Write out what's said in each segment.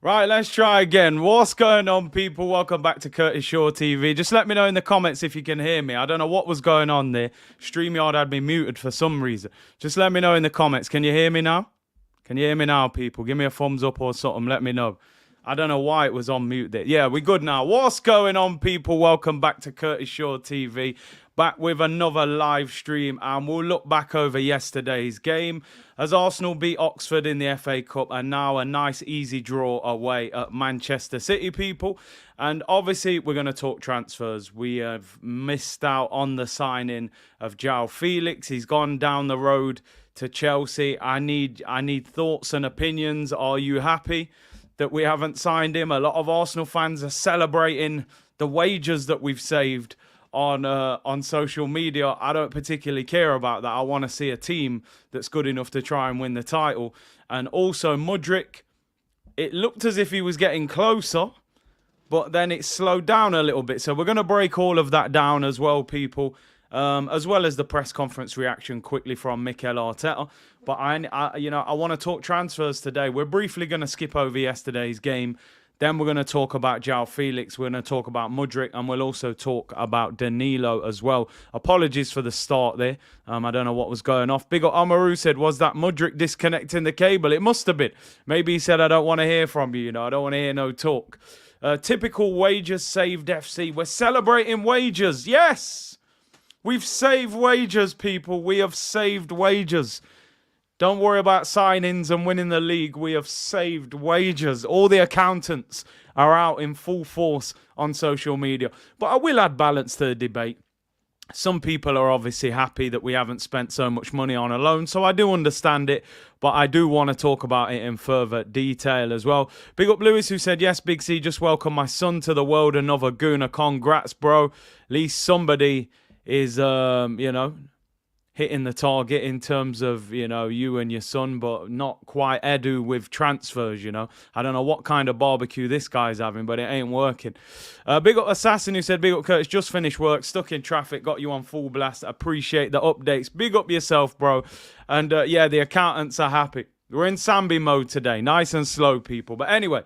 Right, let's try again. What's going on, people? Welcome back to Curtis Shaw TV. Just let me know in the comments if you can hear me. I don't know what was going on there. StreamYard had me muted for some reason. Just let me know in the comments. Can you hear me now? Can you hear me now, people? Give me a thumbs up or something. Let me know. I don't know why it was on mute there. Yeah, we're good now. What's going on, people? Welcome back to Curtis Shaw TV. Back with another live stream, and we'll look back over yesterday's game as Arsenal beat Oxford in the FA Cup, and now a nice easy draw away at Manchester City, people. And obviously we're going to talk transfers. We have missed out on the signing of Joao Felix. He's gone down the road to Chelsea. I need thoughts and opinions. Are you happy that we haven't signed him? A lot of Arsenal fans are celebrating the wages that we've saved on social media. I don't particularly care about that. I want to see a team that's good enough to try and win the title. And also Mudryk, it looked as if he was getting closer, but then it slowed down a little bit. So we're going to break all of that down as well, people, as well as the press conference reaction quickly from Mikel Arteta. But I want to talk transfers today. We're briefly going to skip over yesterday's game. Then we're going to talk about Joao Felix. We're going to talk about Mudryk, and we'll also talk about Danilo as well. Apologies for the start there. I don't know what was going off. Big up Amaru said, was that Mudryk disconnecting the cable? It must have been. Maybe he said, I don't want to hear from you. I don't want to hear no talk. Typical wages saved FC. We're celebrating wages. Yes! We've saved wages, people. We have saved wages. Don't worry about signings and winning the league. We have saved wages. All the accountants are out in full force on social media. But I will add balance to the debate. Some people are obviously happy that we haven't spent so much money on a loan, so I do understand it, but I do want to talk about it in further detail as well. Big up Lewis, who said, yes, Big C, just welcome my son to the world. Another Gooner. Congrats, bro. At least somebody is, hitting the target in terms of, you and your son, but not quite Edu with transfers, I don't know what kind of barbecue this guy's having, but it ain't working. Big up Assassin, who said, big up Curtis, just finished work, stuck in traffic, got you on full blast. Appreciate the updates. Big up yourself, bro. And the accountants are happy. We're in Sambi mode today. Nice and slow, people. But anyway,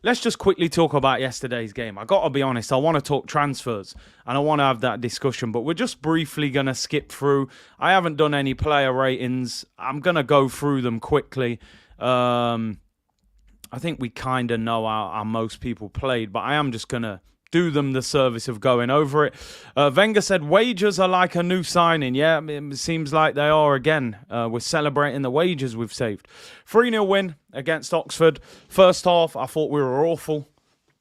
let's just quickly talk about yesterday's game. I got to be honest, I want to talk transfers and I want to have that discussion, but we're just briefly going to skip through. I haven't done any player ratings. I'm going to go through them quickly. I think we kind of know how most people played, but I am just going to do them the service of going over it. Wenger said wages are like a new signing. Yeah, it seems like they are again. We're celebrating the wages we've saved. 3-0 win against Oxford. First half, I thought we were awful.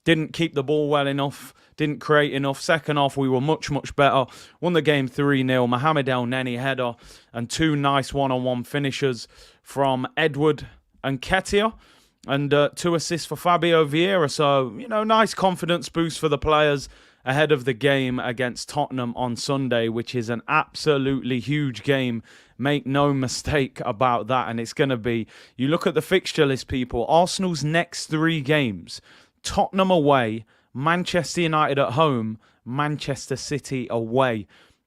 Didn't keep the ball well enough. Didn't create enough. Second half, we were much, much better. Won the game 3-0. Mohamed El Neni header and two nice one-on-one finishers from Edward and Ketia. And 2 assists for Fabio Vieira. So, nice confidence boost for the players ahead of the game against Tottenham on Sunday, which is an absolutely huge game. Make no mistake about that. And it's going to be, you look at the fixture list, people, Arsenal's next 3 games, Tottenham away, Manchester United at home, Manchester City away.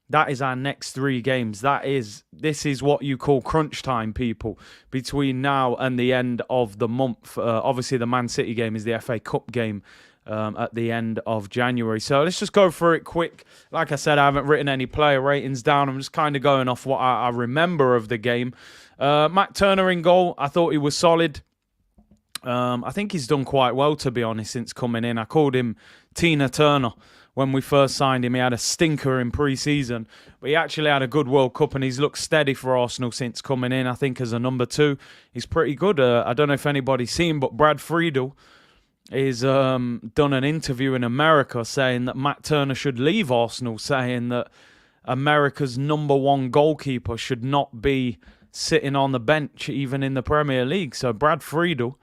That is our next 3 games. This is what you call crunch time, people, between now and the end of the month. Obviously, the Man City game is the FA Cup game at the end of January. So let's just go through it quick. Like I said, I haven't written any player ratings down. I'm just kind of going off what I remember of the game. Matt Turner in goal. I thought he was solid. I think he's done quite well, to be honest, since coming in. I called him Tina Turner. When we first signed him, he had a stinker in pre-season, but he actually had a good World Cup and he's looked steady for Arsenal since coming in. I think as a number 2, he's pretty good. I don't know if anybody's seen, but Brad Friedel has done an interview in America saying that Matt Turner should leave Arsenal, saying that America's number 1 goalkeeper should not be sitting on the bench even in the Premier League. So Brad Friedel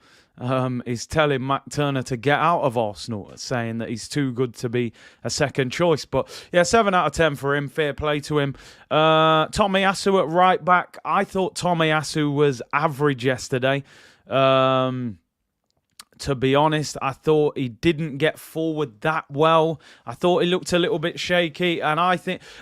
is telling Matt Turner to get out of Arsenal, saying that he's too good to be a second choice. But yeah, 7 out of 10 for him. Fair play to him. Tomiyasu at right back. I thought Tomiyasu was average yesterday. To be honest, I thought he didn't get forward that well. I thought he looked a little bit shaky, and I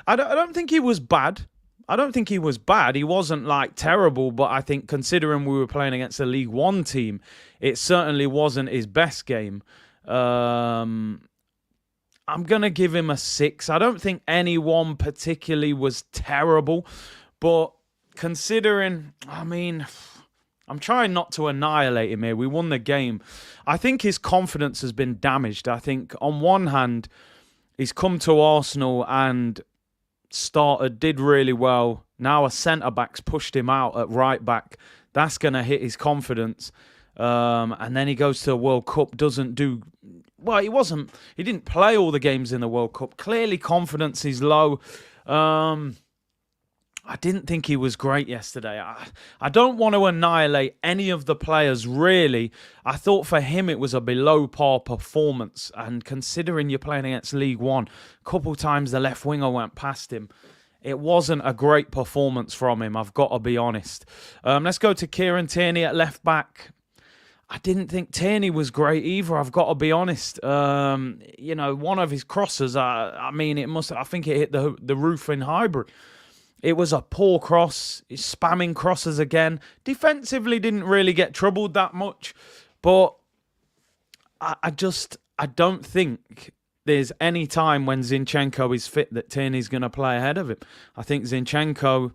don't think he was bad. He wasn't like terrible, but I think considering we were playing against a League One team, it certainly wasn't his best game. I'm going to give him a 6. I don't think anyone particularly was terrible, but considering, I mean, I'm trying not to annihilate him here. We won the game. I think his confidence has been damaged. I think on one hand, he's come to Arsenal and did really well. Now a centre-back's pushed him out at right-back. That's going to hit his confidence. And then he goes to the World Cup, doesn't do... Well, he didn't play all the games in the World Cup. Clearly, confidence is low. I didn't think he was great yesterday. I don't want to annihilate any of the players, really. I thought for him it was a below-par performance. And considering you're playing against League One, a couple times the left winger went past him. It wasn't a great performance from him, I've got to be honest. Let's go to Kieran Tierney at left-back. I didn't think Tierney was great either, I've got to be honest. One of his crosses, I think it hit the roof in Highbury. It was a poor cross. He's spamming crosses again. Defensively didn't really get troubled that much. But I don't think there's any time when Zinchenko is fit that Tierney's going to play ahead of him. I think Zinchenko...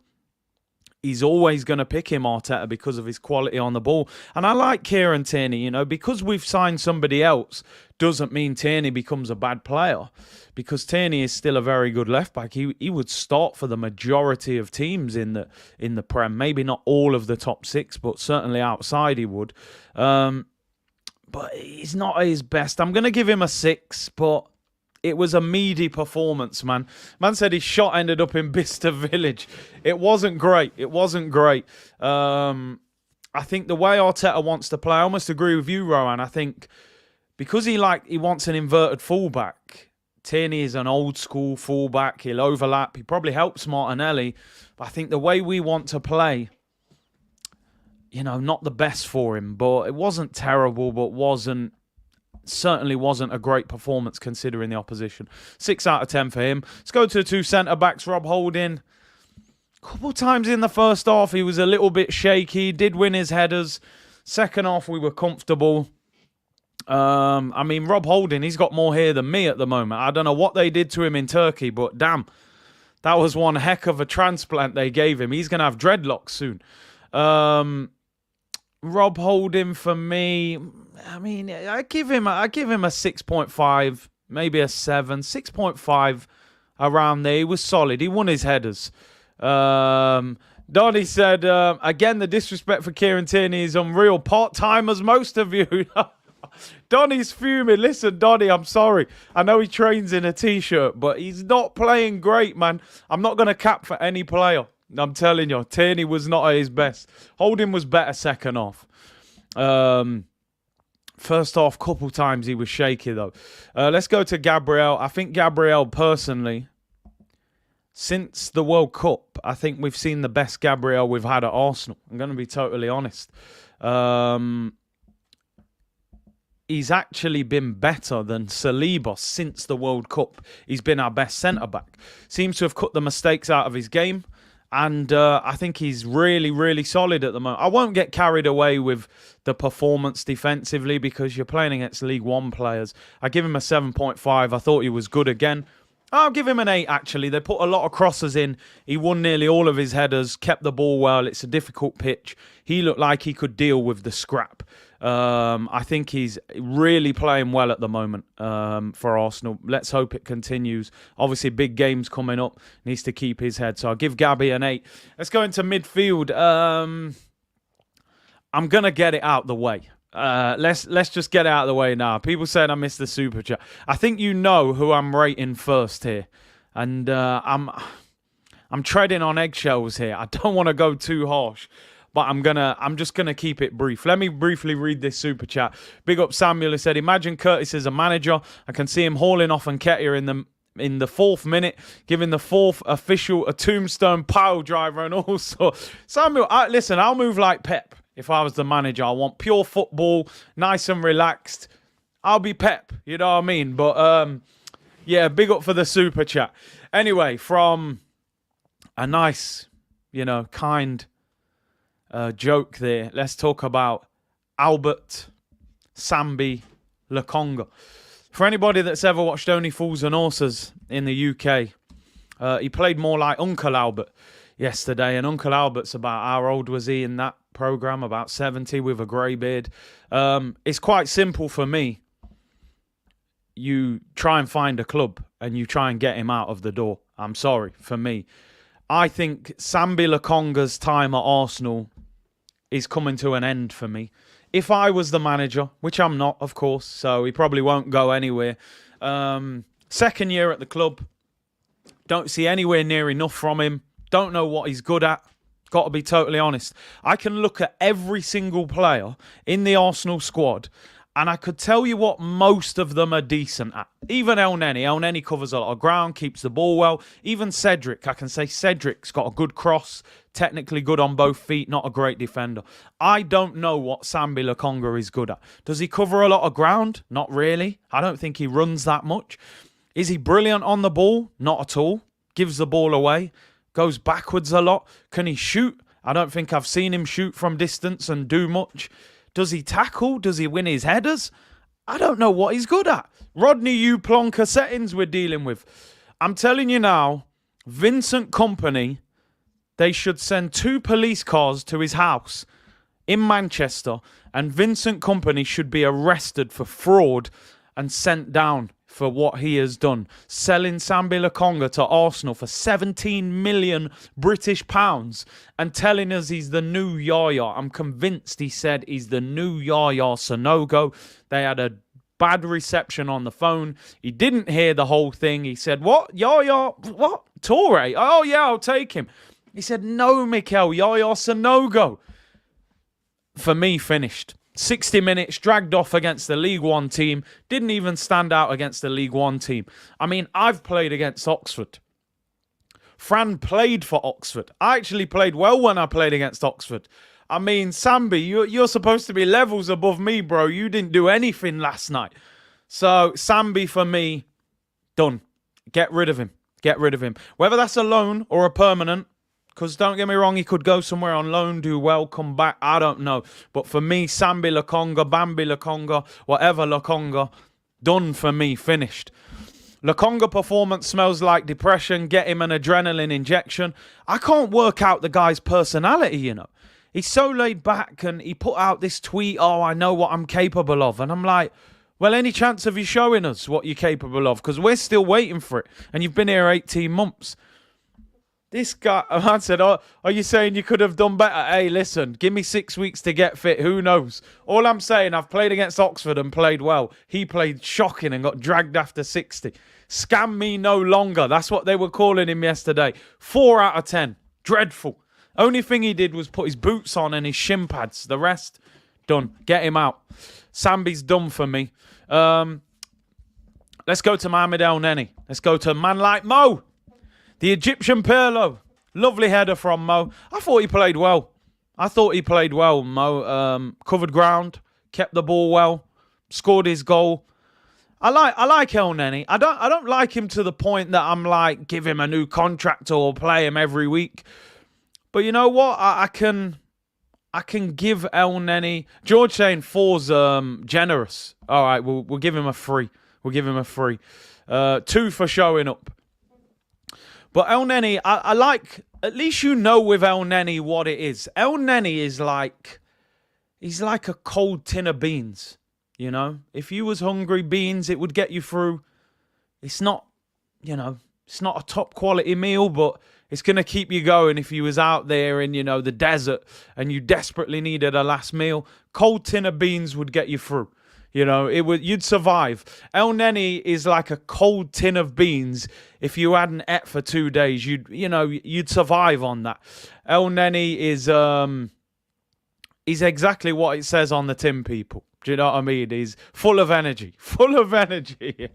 He's always going to pick him, Arteta, because of his quality on the ball. And I like Kieran Tierney, because we've signed somebody else doesn't mean Tierney becomes a bad player. Because Tierney is still a very good left-back. He would start for the majority of teams in the Prem. Maybe not all of the top 6, but certainly outside he would. But he's not at his best. I'm going to give him a 6, but... It was a meaty performance, man. Man said his shot ended up in Bicester Village. It wasn't great. I think the way Arteta wants to play, I almost agree with you, Rowan. I think because he wants an inverted fullback. Tierney is an old school fullback. He'll overlap. He probably helps Martinelli. But I think the way we want to play, not the best for him. But it wasn't terrible, but certainly wasn't a great performance considering the opposition. 6 out of 10 for him. Let's go to the 2 centre-backs. Rob Holding. A couple times in the first half, he was a little bit shaky. Did win his headers. Second half, we were comfortable. Rob Holding, he's got more hair than me at the moment. I don't know what they did to him in Turkey, but damn. That was one heck of a transplant they gave him. He's going to have dreadlocks soon. Rob Holding for me... I give him a 6.5, maybe a 7, 6.5 around there. He was solid. He won his headers. Donny said, again, the disrespect for Kieran Tierney is unreal. Part-timers, most of you. Donny's fuming. Listen, Donny, I'm sorry. I know he trains in a T-shirt, but he's not playing great, man. I'm not going to cap for any player. I'm telling you, Tierney was not at his best. Holding was better second half. First half, couple times he was shaky, though. Let's go to Gabriel. I think Gabriel, personally, since the World Cup, I think we've seen the best Gabriel we've had at Arsenal. I'm going to be totally honest. He's actually been better than Saliba since the World Cup. He's been our best centre-back. Seems to have cut the mistakes out of his game. And I think he's really, really solid at the moment. I won't get carried away with the performance defensively because you're playing against League One players. I give him a 7.5. I thought he was good again. I'll give him an 8, actually. They put a lot of crosses in. He won nearly all of his headers, kept the ball well. It's a difficult pitch. He looked like he could deal with the scrap. I think he's really playing well at the moment for Arsenal. Let's hope it continues. Obviously, big games coming up. Needs to keep his head. So I'll give Gabby an 8. Let's go into midfield. I'm going to get it out the way. Let's just get it out of the way now. People saying I missed the super chat. I think you know who I'm rating first here. And I'm treading on eggshells here. I don't want to go too harsh. But I'm just gonna keep it brief. Let me briefly read this super chat. Big up Samuel, who said, "Imagine Curtis as a manager. I can see him hauling off Nketiah in the 4th minute, giving the 4th official a tombstone pile driver and all sorts." Samuel, listen, I'll move like Pep if I was the manager. I want pure football, nice and relaxed. I'll be Pep, you know what I mean? But yeah, big up for the super chat. Anyway, from a nice, kind joke there. Let's talk about Albert Sambi Lokonga. For anybody that's ever watched Only Fools and Horses in the UK, he played more like Uncle Albert yesterday. And Uncle Albert's about, how old was he in that programme? About 70 with a grey beard. It's quite simple for me. You try and find a club and you try and get him out of the door. I'm sorry, for me. I think Sambi Lokonga's time at Arsenal is coming to an end for me. If I was the manager, which I'm not, of course, so he probably won't go anywhere. Second year at the club. Don't see anywhere near enough from him. Don't know what he's good at. Got to be totally honest. I can look at every single player in the Arsenal squad and I could tell you what most of them are decent at. Even El Neni. El Neni covers a lot of ground, keeps the ball well. Even Cedric. I can say Cedric's got a good cross, technically good on both feet, not a great defender. I don't know what Sambi Lokonga is good at. Does he cover a lot of ground? Not really. I don't think he runs that much. Is he brilliant on the ball? Not at all. Gives the ball away. Goes backwards a lot. Can he shoot? I don't think I've seen him shoot from distance and do much. Does he tackle? Does he win his headers? I don't know what he's good at. Rodney U. Plonker settings we're dealing with. I'm telling you now, Vincent Kompany, they should send 2 police cars to his house in Manchester and Vincent Kompany should be arrested for fraud and sent down for what he has done. Selling Sambi Lokonga to Arsenal for 17 million British pounds and telling us he's the new Yaya. I'm convinced he said he's the new Yaya Sanogo. They had a bad reception on the phone. He didn't hear the whole thing. He said, what? Yaya? What? Toure? Oh, yeah, I'll take him. He said, no, Mikel, Yaya Sanogo. For me, finished. 60 minutes, dragged off against the League One team. Didn't even stand out against the League One team. I mean, I've played against Oxford. Fran played for Oxford. I actually played well when I played against Oxford. I mean, Sambi, you're supposed to be levels above me, bro. You didn't do anything last night. So, Sambi, for me, done. Get rid of him. Get rid of him. Whether that's a loan or a permanent, because don't get me wrong, he could go somewhere on loan, do well, come back. I don't know. But for me, Sambi Lokonga, Bambi Lokonga, whatever Lokonga, done for me, finished. Lokonga performance smells like depression. Get him an adrenaline injection. I can't work out the guy's personality, you know. He's so laid back and he put out this tweet, oh, I know what I'm capable of. And I'm like, well, any chance of you showing us what you're capable of? Because we're still waiting for it. And you've been here 18 months. This guy, I said, oh, are you saying you could have done better? Hey, listen, give me 6 weeks to get fit. Who knows? All I'm saying, I've played against Oxford and played well. He played shocking and got dragged after 60. Scam me no longer. That's what they were calling him yesterday. 4 out of 10. Dreadful. Only thing he did was put his boots on and his shin pads. The rest, done. Get him out. Sambi's done for me. Let's go to Mohamed El Neni. Let's go to a man like Mo. The Egyptian Pirlo. Lovely header from Mo. I thought he played well. Mo. Covered ground. Kept the ball well. Scored his goal. I like El Neni. I don't like him to the point that I'm like, give him a new contract or play him every week. But you know what? I can give El Neni. George saying 4's generous. All right, we'll give him a 3. We'll give him a 3. 2 for showing up. But El Neni, I like, at least you know with El Neni what it is. El Neni is like, he's like a cold tin of beans, you know. If you was hungry, beans, it would get you through. It's not, you know, it's not a top quality meal, but it's going to keep you going if you was out there in, you know, the desert and you desperately needed a last meal. Cold tin of beans would get you through. You know, you'd survive. El Neni is like a cold tin of beans. If you hadn't ate for 2 days, you'd survive on that. El Neni is he's exactly what it says on the tin, people. Do you know what I mean? He's full of energy. Full of energy.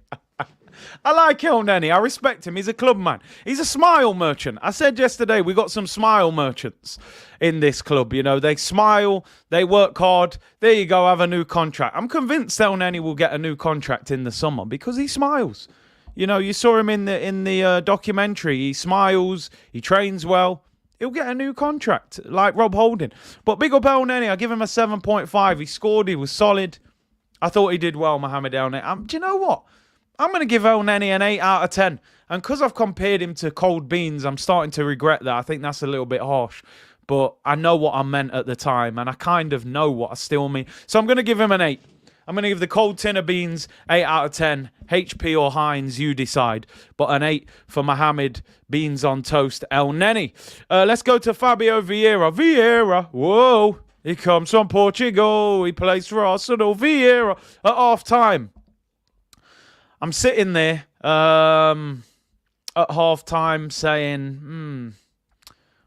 I like El Neni. I respect him. He's a club man. He's a smile merchant. I said yesterday we got some smile merchants in this club. You know, they smile, they work hard. There you go, have a new contract. I'm convinced El Neni will get a new contract in the summer because he smiles. You know, you saw him in the documentary. He smiles. He trains well. He'll get a new contract like Rob Holding. But big up El Neni. I give him a 7.5. He scored. He was solid. I thought he did well, Mohamed El Neni. Do you know what? I'm going to give El Neni an 8 out of 10. And because I've compared him to Cold Beans, I'm starting to regret that. I think that's a little bit harsh. But I know what I meant at the time, and I kind of know what I still mean. So I'm going to give him an 8. I'm going to give the Cold Tin of Beans 8 out of 10. HP or Heinz, you decide. But an 8 for Mohamed Beans on Toast El Neni. Let's go to Fabio Vieira. Vieira, whoa. He comes from Portugal. He plays for Arsenal. Vieira at half-time. I'm sitting there at half-time saying,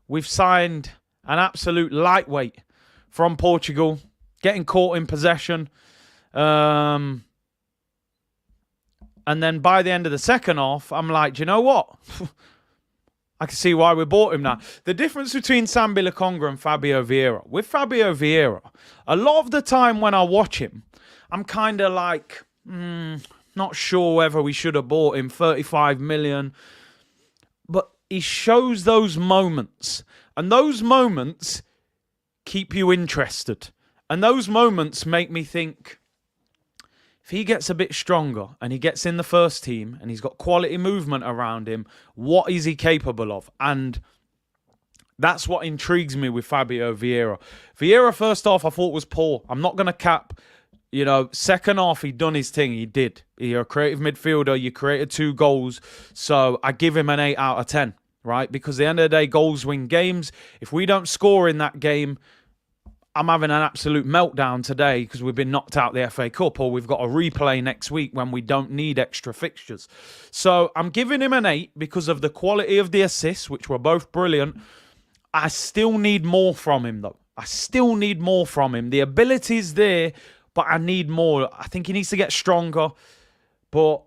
we've signed an absolute lightweight from Portugal, getting caught in possession. And then by the end of the second half, I'm like, do you know what? I can see why we bought him now. The difference between Sambi Lokonga and Fabio Vieira. With Fabio Vieira, a lot of the time when I watch him, I'm kind of like, not sure whether we should have bought him 35 million. But he shows those moments. And those moments keep you interested. And those moments make me think, if he gets a bit stronger and he gets in the first team and he's got quality movement around him, what is he capable of? And that's what intrigues me with Fabio Vieira. Vieira, first half, I thought was poor. I'm not going to cap. You know, second half, he done his thing. He did. You're a creative midfielder. You created 2 goals. So I give him an 8 out of 10, right? Because at the end of the day, goals win games. If we don't score in that game, I'm having an absolute meltdown today because we've been knocked out the FA Cup, or we've got a replay next week when we don't need extra fixtures. So I'm giving him an 8 because of the quality of the assists, which were both brilliant. I still need more from him, though. I still need more from him. The ability's there, but I need more. I think he needs to get stronger. But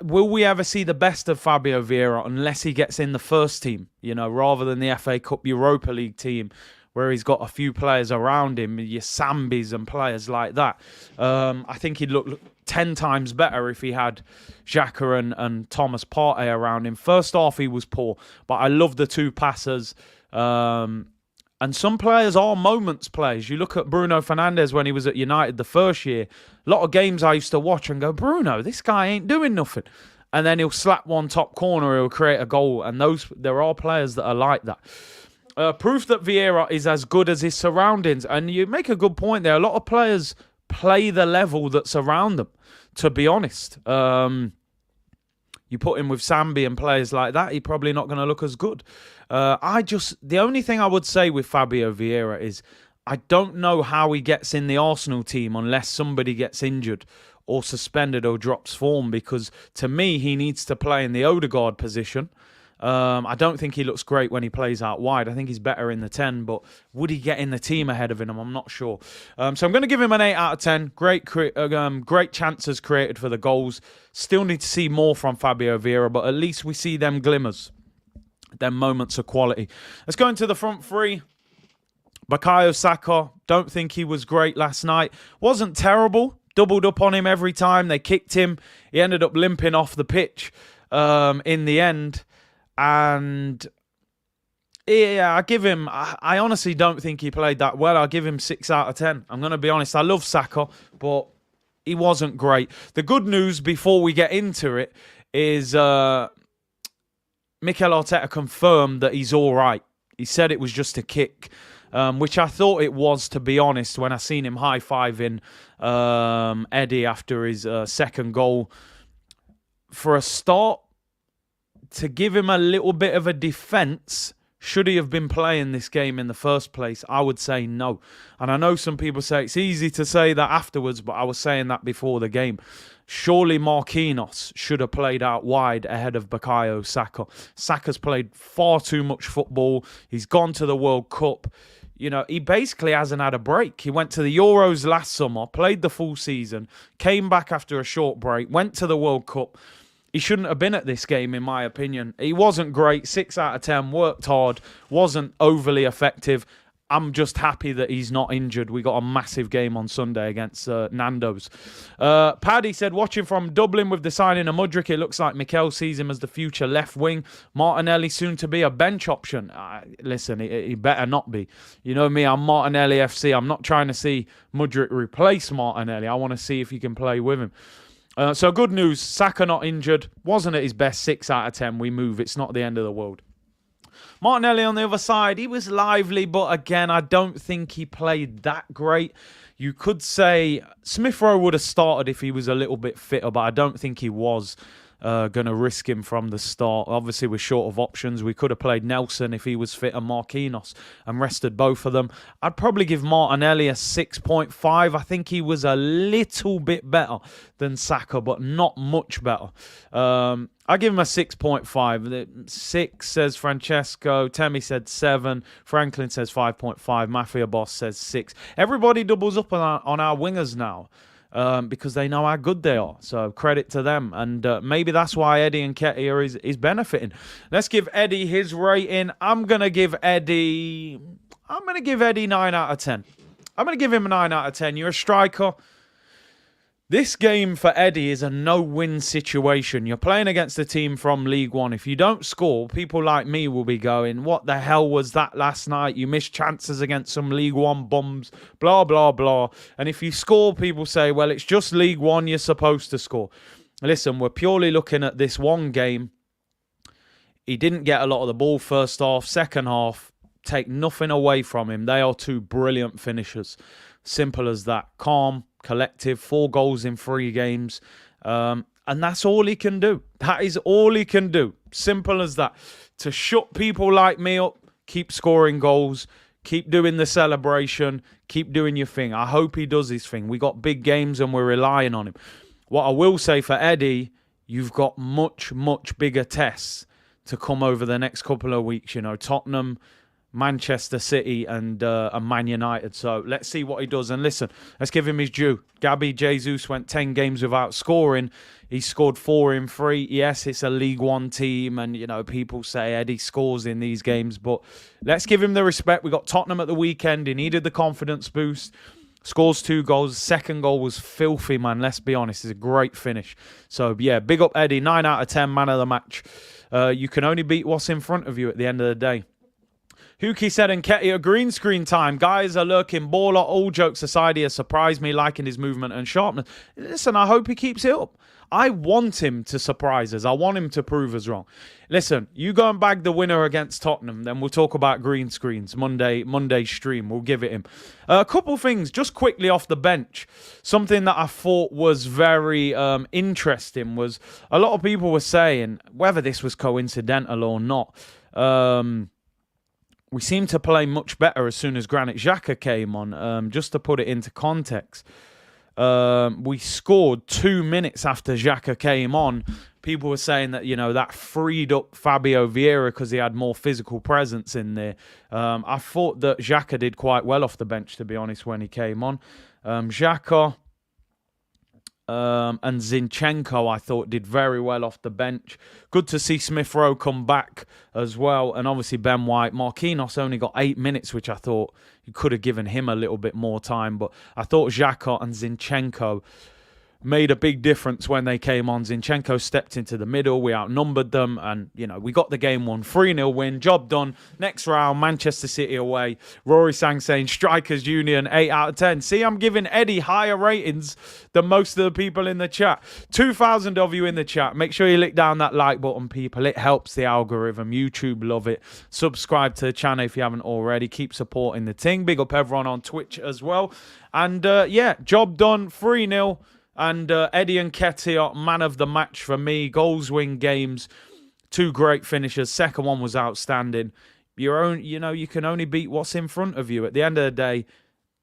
will we ever see the best of Fabio Vieira unless he gets in the first team, you know, rather than the FA Cup Europa League team, where he's got a few players around him, your Sambis and players like that. I think he'd look 10 times better if he had Xhaka and Thomas Partey around him. First half, he was poor, but I love the 2 passers. And some players are moments players. You look at Bruno Fernandes when he was at United the first year. A lot of games I used to watch and go, Bruno, this guy ain't doing nothing. And then he'll slap one top corner, he'll create a goal. And there are players that are like that. Proof that Vieira is as good as his surroundings. And you make a good point there. A lot of players play the level that's around them, to be honest. You put him with Sambi and players like that, he's probably not going to look as good. The only thing I would say with Fabio Vieira is I don't know how he gets in the Arsenal team unless somebody gets injured or suspended or drops form, because to me, he needs to play in the Odegaard position. I don't think he looks great when he plays out wide. I think he's better in the 10, but would he get in the team ahead of him? I'm not sure. So I'm going to give him an 8 out of 10. Great chances created for the goals. Still need to see more from Fabio Vieira, but at least we see them glimmers, them moments of quality. Let's go into the front 3. Bukayo Saka, don't think he was great last night. Wasn't terrible. Doubled up on him every time. They kicked him. He ended up limping off the pitch in the end. And yeah, I give him, I honestly don't think he played that well. I'll give him 6 out of 10. I'm going to be honest. I love Saka, but he wasn't great. The good news before we get into it is Mikel Arteta confirmed that he's all right. He said it was just a kick, which I thought it was, to be honest, when I seen him high-fiving Eddie after his second goal. For a start, to give him a little bit of a defence, should he have been playing this game in the first place? I would say no. And I know some people say it's easy to say that afterwards, but I was saying that before the game. Surely Marquinhos should have played out wide ahead of Bukayo Saka. Saka's played far too much football. He's gone to the World Cup. You know, he basically hasn't had a break. He went to the Euros last summer, played the full season, came back after a short break, went to the World Cup. He shouldn't have been at this game, in my opinion. He wasn't great. 6 out of 10. Worked hard. Wasn't overly effective. I'm just happy that he's not injured. We got a massive game on Sunday against Nando's. Paddy said, watching from Dublin with the signing of Mudryk, it looks like Mikel sees him as the future left wing. Martinelli soon to be a bench option. Listen, he better not be. You know me, I'm Martinelli FC. I'm not trying to see Mudryk replace Martinelli. I want to see if he can play with him. So good news, Saka not injured. Wasn't at his best, 6 out of 10. We move. It's not the end of the world. Martinelli on the other side, he was lively, but again, I don't think he played that great. You could say Smith Rowe would have started if he was a little bit fitter, but I don't think he was going to risk him from the start. Obviously, we're short of options. We could have played Nelson if he was fit and Marquinhos and rested both of them. I'd probably give Martinelli a 6.5. I think he was a little bit better than Saka, but not much better. I give him a 6.5. 6 says Francesco. Temi said 7. Franklin says 5.5. Mafia Boss says 6. Everybody doubles up on our wingers now. Because they know how good they are. So credit to them. And maybe that's why Eddie Nketiah is benefiting. Let's give Eddie his rating. I'm going to give Eddie 9 out of 10. I'm going to give him a 9 out of 10. You're a striker. This game for Eddie is a no-win situation. You're playing against a team from League One. If you don't score, people like me will be going, what the hell was that last night? You missed chances against some League One bums, blah, blah, blah. And if you score, people say, well, it's just League One, you're supposed to score. Listen, we're purely looking at this one game. He didn't get a lot of the ball first half. Second half, take nothing away from him. They are two brilliant finishers. Simple as that. Calm, collective, 4 goals in 3 games. And that's all he can do. That is all he can do. Simple as that. To shut people like me up, keep scoring goals, keep doing the celebration, keep doing your thing. I hope he does his thing. We got big games and we're relying on him. What I will say for Eddie, you've got much, much bigger tests to come over the next couple of weeks. You know, Tottenham, Manchester City and Man United. So let's see what he does. And listen, let's give him his due. Gabby Jesus went 10 games without scoring. He scored 4 in 3. Yes, it's a League One team. And, you know, people say Eddie scores in these games. But let's give him the respect. We got Tottenham at the weekend. He needed the confidence boost. Scores 2 goals. Second goal was filthy, man. Let's be honest. It's a great finish. So, yeah, big up Eddie. 9 out of 10, man of the match. You can only beat what's in front of you at the end of the day. Huki said, Nketiah, green screen time. Guys are lurking baller. All jokes aside, he has surprised me, liking his movement and sharpness. Listen, I hope he keeps it up. I want him to surprise us. I want him to prove us wrong. Listen, you go and bag the winner against Tottenham, then we'll talk about green screens. Monday stream, we'll give it him. A couple things, just quickly off the bench. Something that I thought was very interesting was a lot of people were saying, whether this was coincidental or not, we seemed to play much better as soon as Granit Xhaka came on. Just to put it into context, we scored 2 minutes after Xhaka came on. People were saying that, you know, that freed up Fabio Vieira because he had more physical presence in there. I thought that Xhaka did quite well off the bench, to be honest, when he came on. Xhaka and Zinchenko, I thought, did very well off the bench. Good to see Smith Rowe come back as well. And obviously Ben White. Marquinhos only got 8 minutes, which I thought you could have given him a little bit more time. But I thought Xhaka and Zinchenko made a big difference when they came on. Zinchenko stepped into the middle. We outnumbered them. And, you know, we got the game won. 3-0 win. Job done. Next round, Manchester City away. Rory Sang saying, Strikers Union, 8 out of 10. See, I'm giving Eddie higher ratings than most of the people in the chat. 2,000 of you in the chat. Make sure you lick down that like button, people. It helps the algorithm. YouTube love it. Subscribe to the channel if you haven't already. Keep supporting the ting. Big up everyone on Twitch as well. And, yeah, job done. 3-0. And Eddie Nketiah, man of the match for me. Goals win games. 2 great finishes. Second one was outstanding. You can only beat what's in front of you. At the end of the day,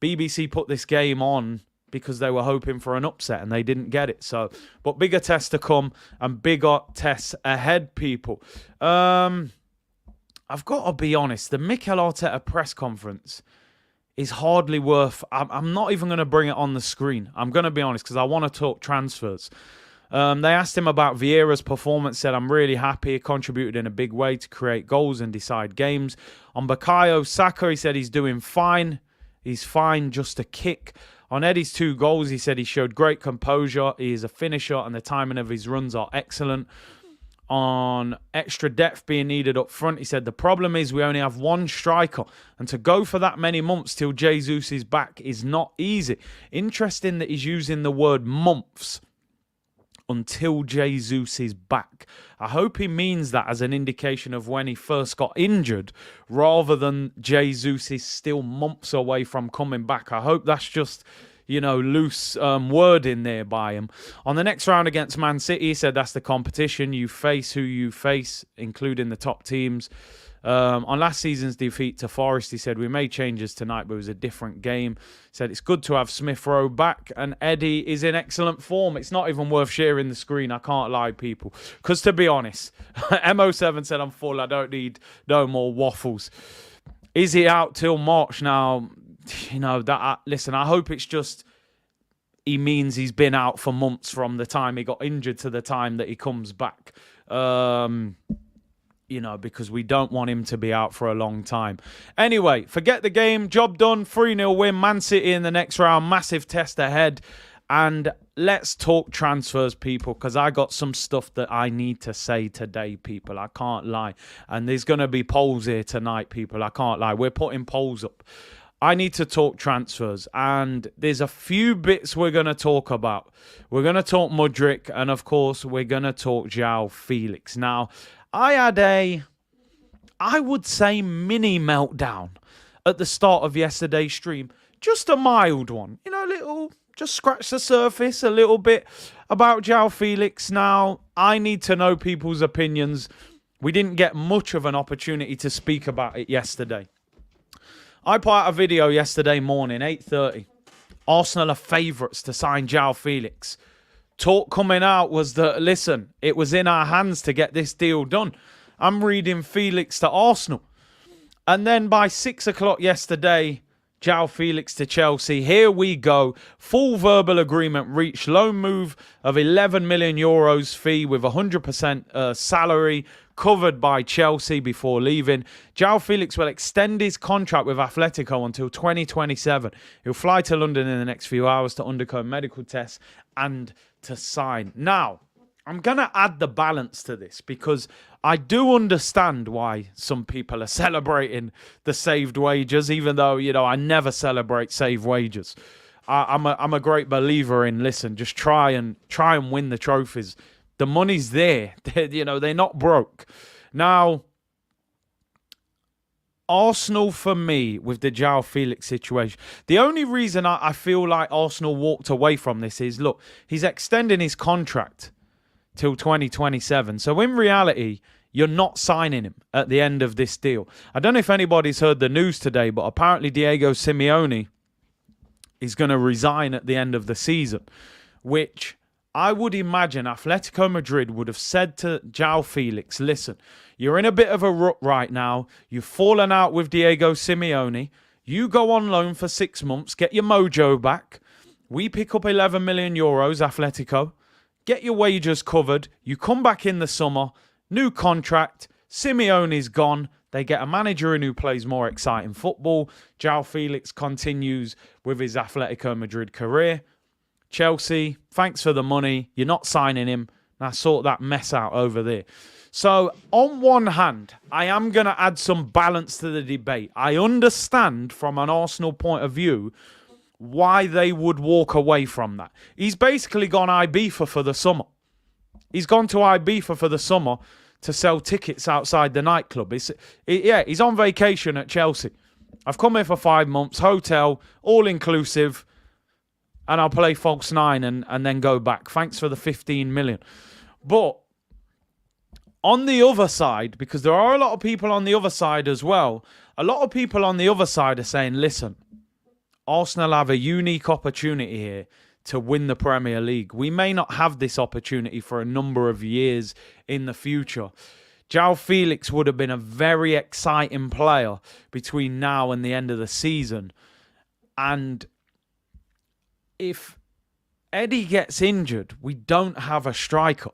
BBC put this game on because they were hoping for an upset and they didn't get it. So, but bigger tests to come and bigger tests ahead, people. I've got to be honest. The Mikel Arteta press conference is hardly worth... I'm not even going to bring it on the screen. I'm going to be honest because I want to talk transfers. They asked him about Vieira's performance, said, I'm really happy. He contributed in a big way to create goals and decide games. On Bukayo Saka, he said he's doing fine. He's fine, just a kick. On Eddie's 2 goals, he said he showed great composure. He is a finisher and the timing of his runs are excellent. On extra depth being needed up front, he said the problem is we only have one striker, and to go for that many months till Jesus is back is not easy. Interesting that he's using the word months, until Jesus is back. I hope he means that as an indication of when he first got injured, rather than Jesus is still months away from coming back. I hope that's just, loose wording there by him. On the next round against Man City, he said that's the competition. You face who you face, including the top teams. On last season's defeat to Forest, he said, we made changes tonight, but it was a different game. He said, it's good to have Smith Rowe back, and Eddie is in excellent form. It's not even worth sharing the screen, I can't lie, people. Because to be honest, MO7 said, I'm full, I don't need no more waffles. Is he out till March now? Listen, I hope it's just he means he's been out for months from the time he got injured to the time that he comes back. Because we don't want him to be out for a long time. Anyway, forget the game. Job done. 3-0 win. Man City in the next round. Massive test ahead. And let's talk transfers, people, because I got some stuff that I need to say today, people. I can't lie. And there's going to be polls here tonight, people. I can't lie. We're putting polls up. I need to talk transfers, and there's a few bits we're going to talk about. We're going to talk Mudryk, and of course, we're going to talk Joao Felix. Now, I had I would say, mini meltdown at the start of yesterday's stream. Just a mild one. Just scratch the surface a little bit about Joao Felix. Now, I need to know people's opinions. We didn't get much of an opportunity to speak about it yesterday. I put out a video yesterday morning, 8:30. Arsenal are favourites to sign Joao Felix. Talk coming out was that, listen, it was in our hands to get this deal done. I'm reading Felix to Arsenal. And then by 6 o'clock yesterday, Joao Felix to Chelsea. Here we go. Full verbal agreement reached. Loan move of 11 million euros fee with 100% salary covered by Chelsea before leaving. Joao Felix will extend his contract with Atletico until 2027. He'll fly to London in the next few hours to undergo medical tests and to sign. Now, I'm going to add the balance to this because I do understand why some people are celebrating the saved wages, even though, I never celebrate saved wages. I'm a great believer in, listen, just try and win the trophies. The money's there. They're not broke. Now, Arsenal, for me, with the Joao Felix situation, the only reason I feel like Arsenal walked away from this is, look, he's extending his contract till 2027. So in reality, you're not signing him at the end of this deal. I don't know if anybody's heard the news today, but apparently Diego Simeone is going to resign at the end of the season, which I would imagine Atletico Madrid would have said to Joao Felix, listen, you're in a bit of a rut right now. You've fallen out with Diego Simeone. You go on loan for 6 months, get your mojo back. We pick up 11 million euros, Atletico. Get your wages covered. You come back in the summer. New contract. Simeone's gone. They get a manager in who plays more exciting football. Joao Felix continues with his Atletico Madrid career. Chelsea, thanks for the money. You're not signing him. Now sort that mess out over there. So, on one hand, I am going to add some balance to the debate. I understand from an Arsenal point of view why they would walk away from that. He's basically gone Ibiza for the summer. He's gone to Ibiza for the summer to sell tickets outside the nightclub. He's on vacation at Chelsea. I've come here for 5 months, hotel, all-inclusive, and I'll play false nine and then go back. Thanks for the 15 million. But on the other side, because there are a lot of people on the other side as well, a lot of people on the other side are saying, listen, Arsenal have a unique opportunity here to win the Premier League. We may not have this opportunity for a number of years in the future. Joao Felix would have been a very exciting player between now and the end of the season. And if Eddie gets injured, we don't have a striker.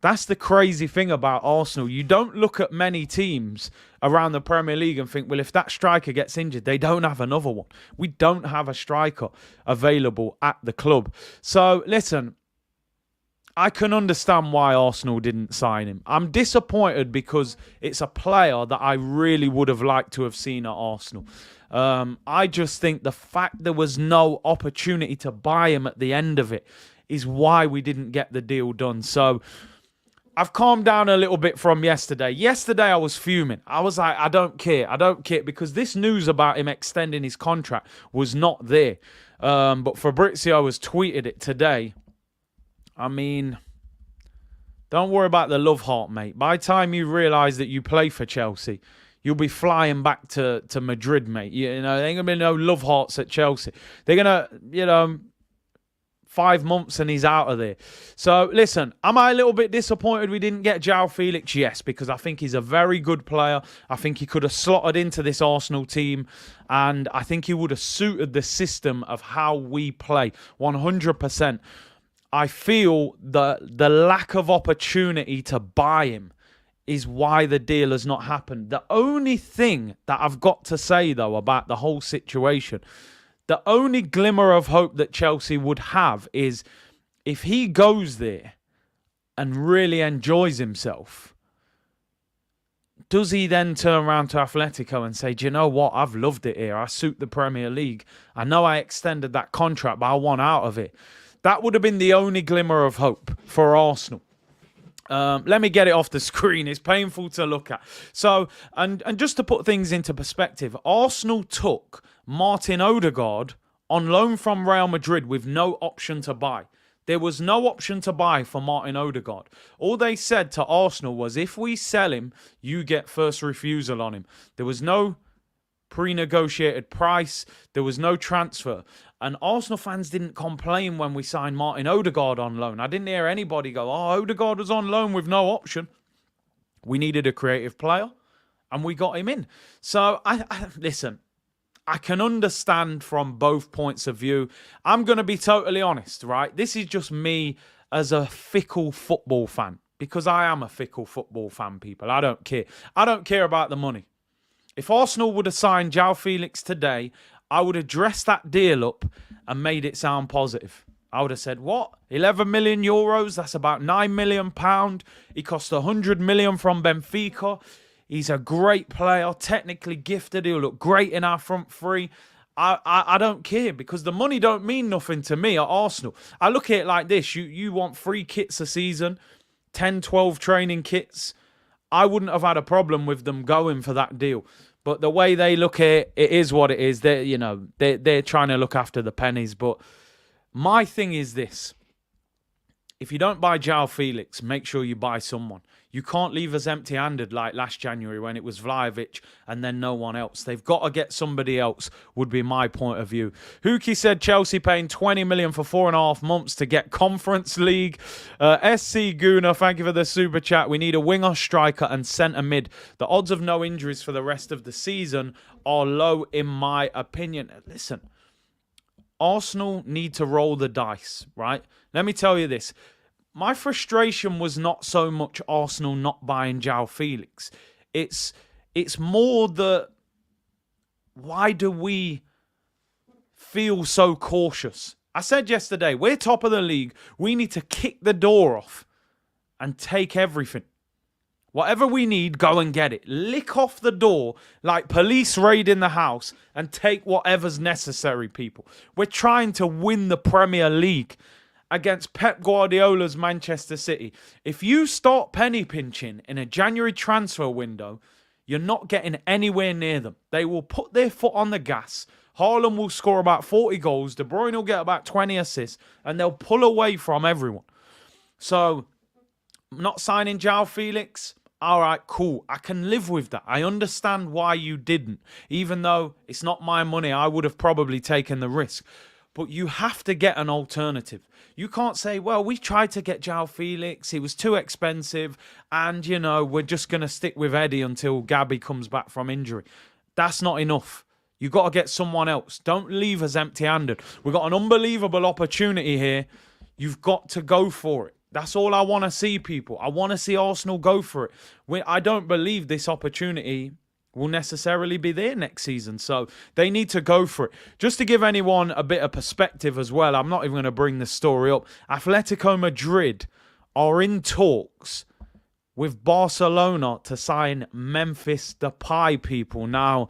That's the crazy thing about Arsenal. You don't look at many teams around the Premier League and think, well, if that striker gets injured, they don't have another one. We don't have a striker available at the club. So, listen, I can understand why Arsenal didn't sign him. I'm disappointed because it's a player that I really would have liked to have seen at Arsenal. I just think the fact there was no opportunity to buy him at the end of it is why we didn't get the deal done. So I've calmed down a little bit from yesterday. Yesterday I was fuming. I was like, I don't care. I don't care because this news about him extending his contract was not there. But Fabrizio has tweeted it today. I mean, don't worry about the love heart, mate. By the time you realise that you play for Chelsea, you'll be flying back to Madrid, mate. You know, there ain't going to be no love hearts at Chelsea. They're going to, 5 months and he's out of there. So, listen, am I a little bit disappointed we didn't get Joao Felix? Yes, because I think he's a very good player. I think he could have slotted into this Arsenal team and I think he would have suited the system of how we play 100%. I feel that the lack of opportunity to buy him is why the deal has not happened. The only thing that I've got to say, though, about the whole situation, the only glimmer of hope that Chelsea would have is if he goes there and really enjoys himself, does he then turn around to Atletico and say, do you know what? I've loved it here. I suit the Premier League. I know I extended that contract, but I want out of it. That would have been the only glimmer of hope for Arsenal. Let me get it off the screen. It's painful to look at. So, and just to put things into perspective, Arsenal took Martin Odegaard on loan from Real Madrid with no option to buy. There was no option to buy for Martin Odegaard. All they said to Arsenal was, if we sell him, you get first refusal on him. There was no pre-negotiated price. There was no transfer. And Arsenal fans didn't complain when we signed Martin Odegaard on loan. I didn't hear anybody go, oh, Odegaard was on loan with no option. We needed a creative player, and we got him in. So, listen, I can understand from both points of view. I'm going to be totally honest, right? This is just me as a fickle football fan, because I am a fickle football fan, people. I don't care. I don't care about the money. If Arsenal would have signed Joao Felix today, I would have dressed that deal up and made it sound positive. I would have said, what? 11 million euros? That's about £9 million. He cost 100 million from Benfica. He's a great player, technically gifted. He'll look great in our front three. I don't care because the money don't mean nothing to me at Arsenal. I look at it like this. You want 3 kits a season, 10, 12 training kits. I wouldn't have had a problem with them going for that deal. But the way they look at it, it is what it is. They're trying to look after the pennies. But my thing is this. If you don't buy Joao Felix, make sure you buy someone. You can't leave us empty-handed like last January when it was Vlahovic and then no one else. They've got to get somebody else, would be my point of view. Huki said Chelsea paying 20 million for 4.5 months to get Conference League. SC Guna, thank you for the super chat. We need a winger, striker and centre mid. The odds of no injuries for the rest of the season are low in my opinion. Listen, Arsenal need to roll the dice, right? Let me tell you this. My frustration was not so much Arsenal not buying Joao Felix. It's more the why do we feel so cautious? I said yesterday, we're top of the league. We need to kick the door off and take everything. Whatever we need, go and get it. Lick off the door like police raiding the house and take whatever's necessary, people. We're trying to win the Premier League against Pep Guardiola's Manchester City. If you start penny pinching in a January transfer window, you're not getting anywhere near them. They will put their foot on the gas. Haaland will score about 40 goals. De Bruyne will get about 20 assists. And they'll pull away from everyone. So, not signing Joao Felix, all right, cool. I can live with that. I understand why you didn't. Even though it's not my money, I would have probably taken the risk. But you have to get an alternative. You can't say, well, we tried to get Joao Felix. He was too expensive. And, we're just going to stick with Eddie until Gabby comes back from injury. That's not enough. You got to get someone else. Don't leave us empty-handed. We've got an unbelievable opportunity here. You've got to go for it. That's all I want to see, people. I want to see Arsenal go for it. I don't believe this opportunity will necessarily be there next season. So they need to go for it. Just to give anyone a bit of perspective as well, I'm not even going to bring the story up. Atletico Madrid are in talks with Barcelona to sign Memphis Depay, people. Now,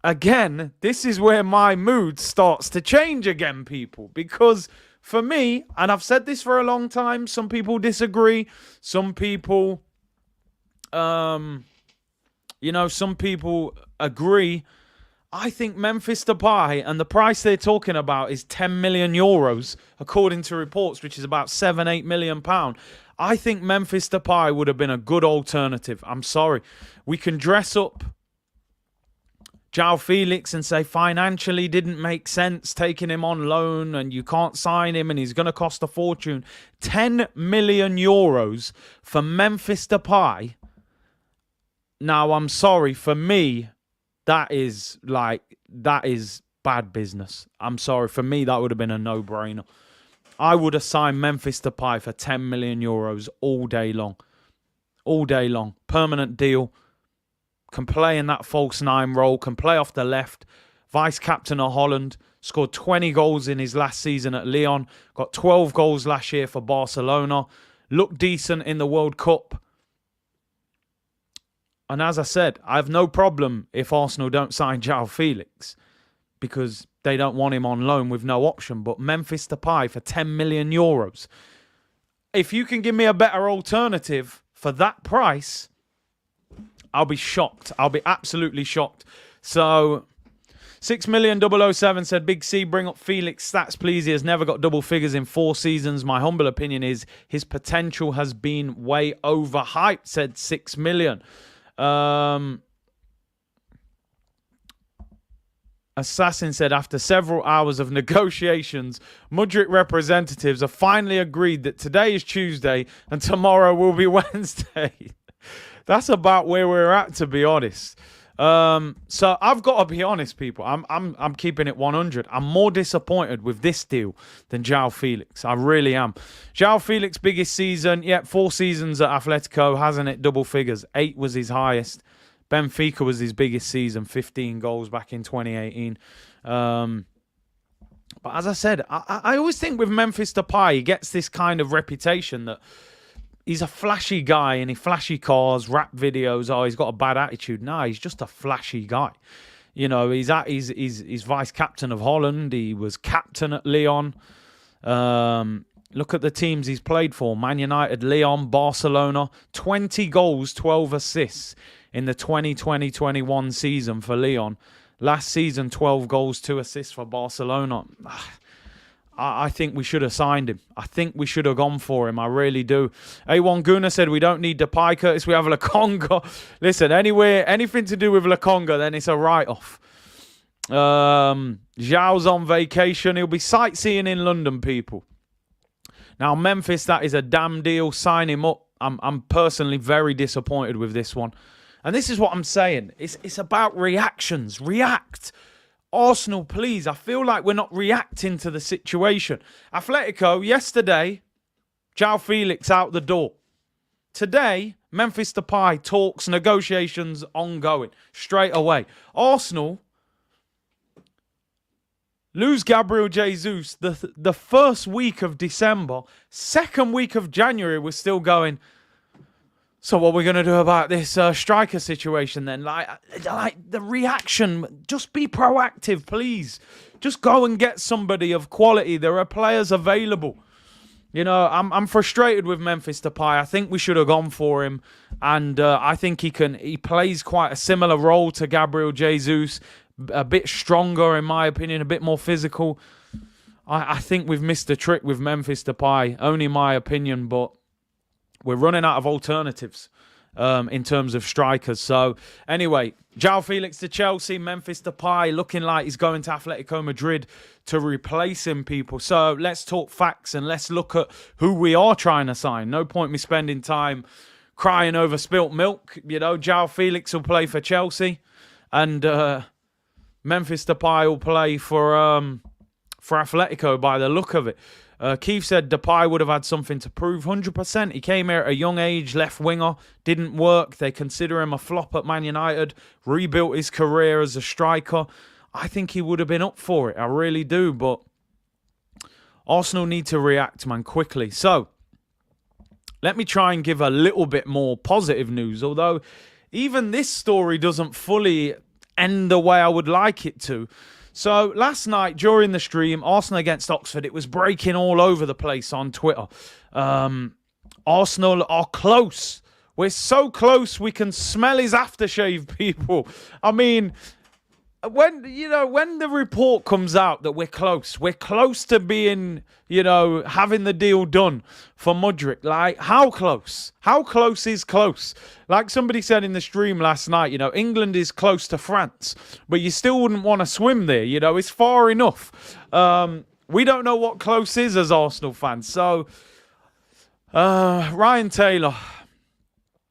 again, this is where my mood starts to change again, people. Because for me, and I've said this for a long time, some people disagree. Some people... some people agree. I think Memphis Depay, and the price they're talking about is 10 million euros, according to reports, which is about £7-8 million. I think Memphis Depay would have been a good alternative. I'm sorry. We can dress up Joao Felix and say financially didn't make sense taking him on loan and you can't sign him and he's going to cost a fortune. 10 million euros for Memphis Depay. Now, I'm sorry, for me, that is bad business. I'm sorry, for me, that would have been a no-brainer. I would have signed Memphis Depay for 10 million euros all day long. All day long. Permanent deal. Can play in that false nine role, can play off the left. Vice-captain of Holland. Scored 20 goals in his last season at Lyon. Got 12 goals last year for Barcelona. Looked decent in the World Cup. And as I said, I have no problem if Arsenal don't sign Joao Felix because they don't want him on loan with no option. But Memphis Depay for 10 million euros. If you can give me a better alternative for that price, I'll be shocked. I'll be absolutely shocked. So, 6,000,007 said, Big C, bring up Felix stats, please. He has never got double figures in 4 seasons. My humble opinion is his potential has been way overhyped, said 6 million. Assassin said, after several hours of negotiations, Mudryk representatives have finally agreed that today is Tuesday and tomorrow will be Wednesday. That's about where we're at, to be honest. So I've got to be honest, people. I'm keeping it 100. I'm more disappointed with this deal than Joao Felix. I really am. Joao Felix, biggest season. Yeah, 4 seasons at Atletico. Hasn't hit double figures. 8 was his highest. Benfica was his biggest season. 15 goals back in 2018. But as I said, I always think with Memphis Depay, he gets this kind of reputation that he's a flashy guy and he flashy cars, rap videos. Oh, he's got a bad attitude. No, he's just a flashy guy. You know, he's vice captain of Holland. He was captain at Lyon. Look at the teams he's played for: Man United, Lyon, Barcelona. 20 goals, 12 assists in the 2020-21 season for Lyon. Last season, 12 goals, 2 assists for Barcelona. I think we should have signed him. I think we should have gone for him. I really do. A1 Guna said, we don't need Depay, Curtis. We have Lakonga. Listen, anything to do with Lakonga, then it's a write-off. Zhao's on vacation. He'll be sightseeing in London, people. Now, Memphis, that is a damn deal. Sign him up. I'm personally very disappointed with this one. And this is what I'm saying. It's about reactions. React. Arsenal, please. I feel like we're not reacting to the situation. Atletico, yesterday, Joao Felix out the door. Today, Memphis Depay, talks, negotiations ongoing. Straight away. Arsenal lose Gabriel Jesus the first week of December. Second week of January, we're still going, so what are we going to do about this striker situation then? Like the reaction, just be proactive, please. Just go and get somebody of quality. There are players available. You know, I'm frustrated with Memphis Depay. I think we should have gone for him. And I think he plays quite a similar role to Gabriel Jesus. A bit stronger, in my opinion, a bit more physical. I think we've missed the trick with Memphis Depay. Only my opinion, but we're running out of alternatives in terms of strikers. So, anyway, Joao Felix to Chelsea, Memphis Depay looking like he's going to Atletico Madrid to replace him, people. So, let's talk facts and let's look at who we are trying to sign. No point me spending time crying over spilt milk. You know, Joao Felix will play for Chelsea and Memphis Depay will play for Atletico by the look of it. Keith said Depay would have had something to prove. 100%. He came here at a young age, left winger, didn't work. They consider him a flop at Man United, rebuilt his career as a striker. I think he would have been up for it. I really do. But Arsenal need to react, man, quickly. So let me try and give a little bit more positive news, although even this story doesn't fully end the way I would like it to. So last night during the stream, Arsenal against Oxford, it was breaking all over the place on Twitter. Arsenal are close. We're so close we can smell his aftershave, people. I mean, when the report comes out that we're close to being, having the deal done for Mudryk. Like, how close? How close is close? Like somebody said in the stream last night, England is close to France, but you still wouldn't want to swim there. It's far enough. We don't know what close is as Arsenal fans. So, Ryan Taylor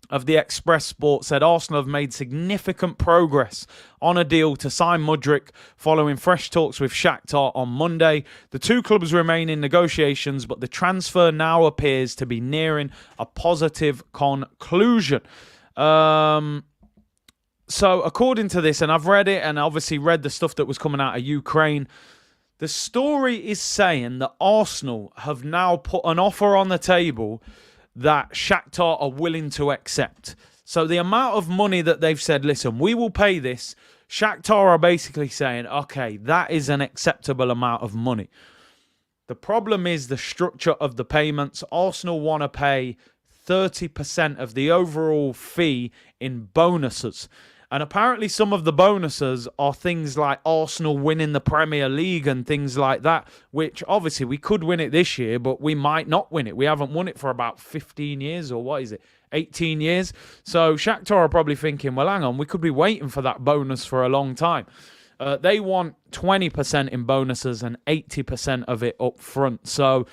of the Express Sport said Arsenal have made significant progress on a deal to sign Mudryk following fresh talks with Shakhtar on Monday. The two clubs remain in negotiations, but the transfer now appears to be nearing a positive conclusion. So according to this, and I've read it and obviously read the stuff that was coming out of Ukraine, the story is saying that Arsenal have now put an offer on the table that Shakhtar are willing to accept. So the amount of money that they've said, listen, we will pay this, Shakhtar are basically saying, okay, that is an acceptable amount of money. The problem is the structure of the payments. Arsenal want to pay 30% of the overall fee in bonuses. And apparently some of the bonuses are things like Arsenal winning the Premier League and things like that, which obviously we could win it this year, but we might not win it. We haven't won it for about 15 years, or what is it, 18 years? So Shakhtar are probably thinking, well, hang on, we could be waiting for that bonus for a long time. They want 20% in bonuses and 80% of it up front. So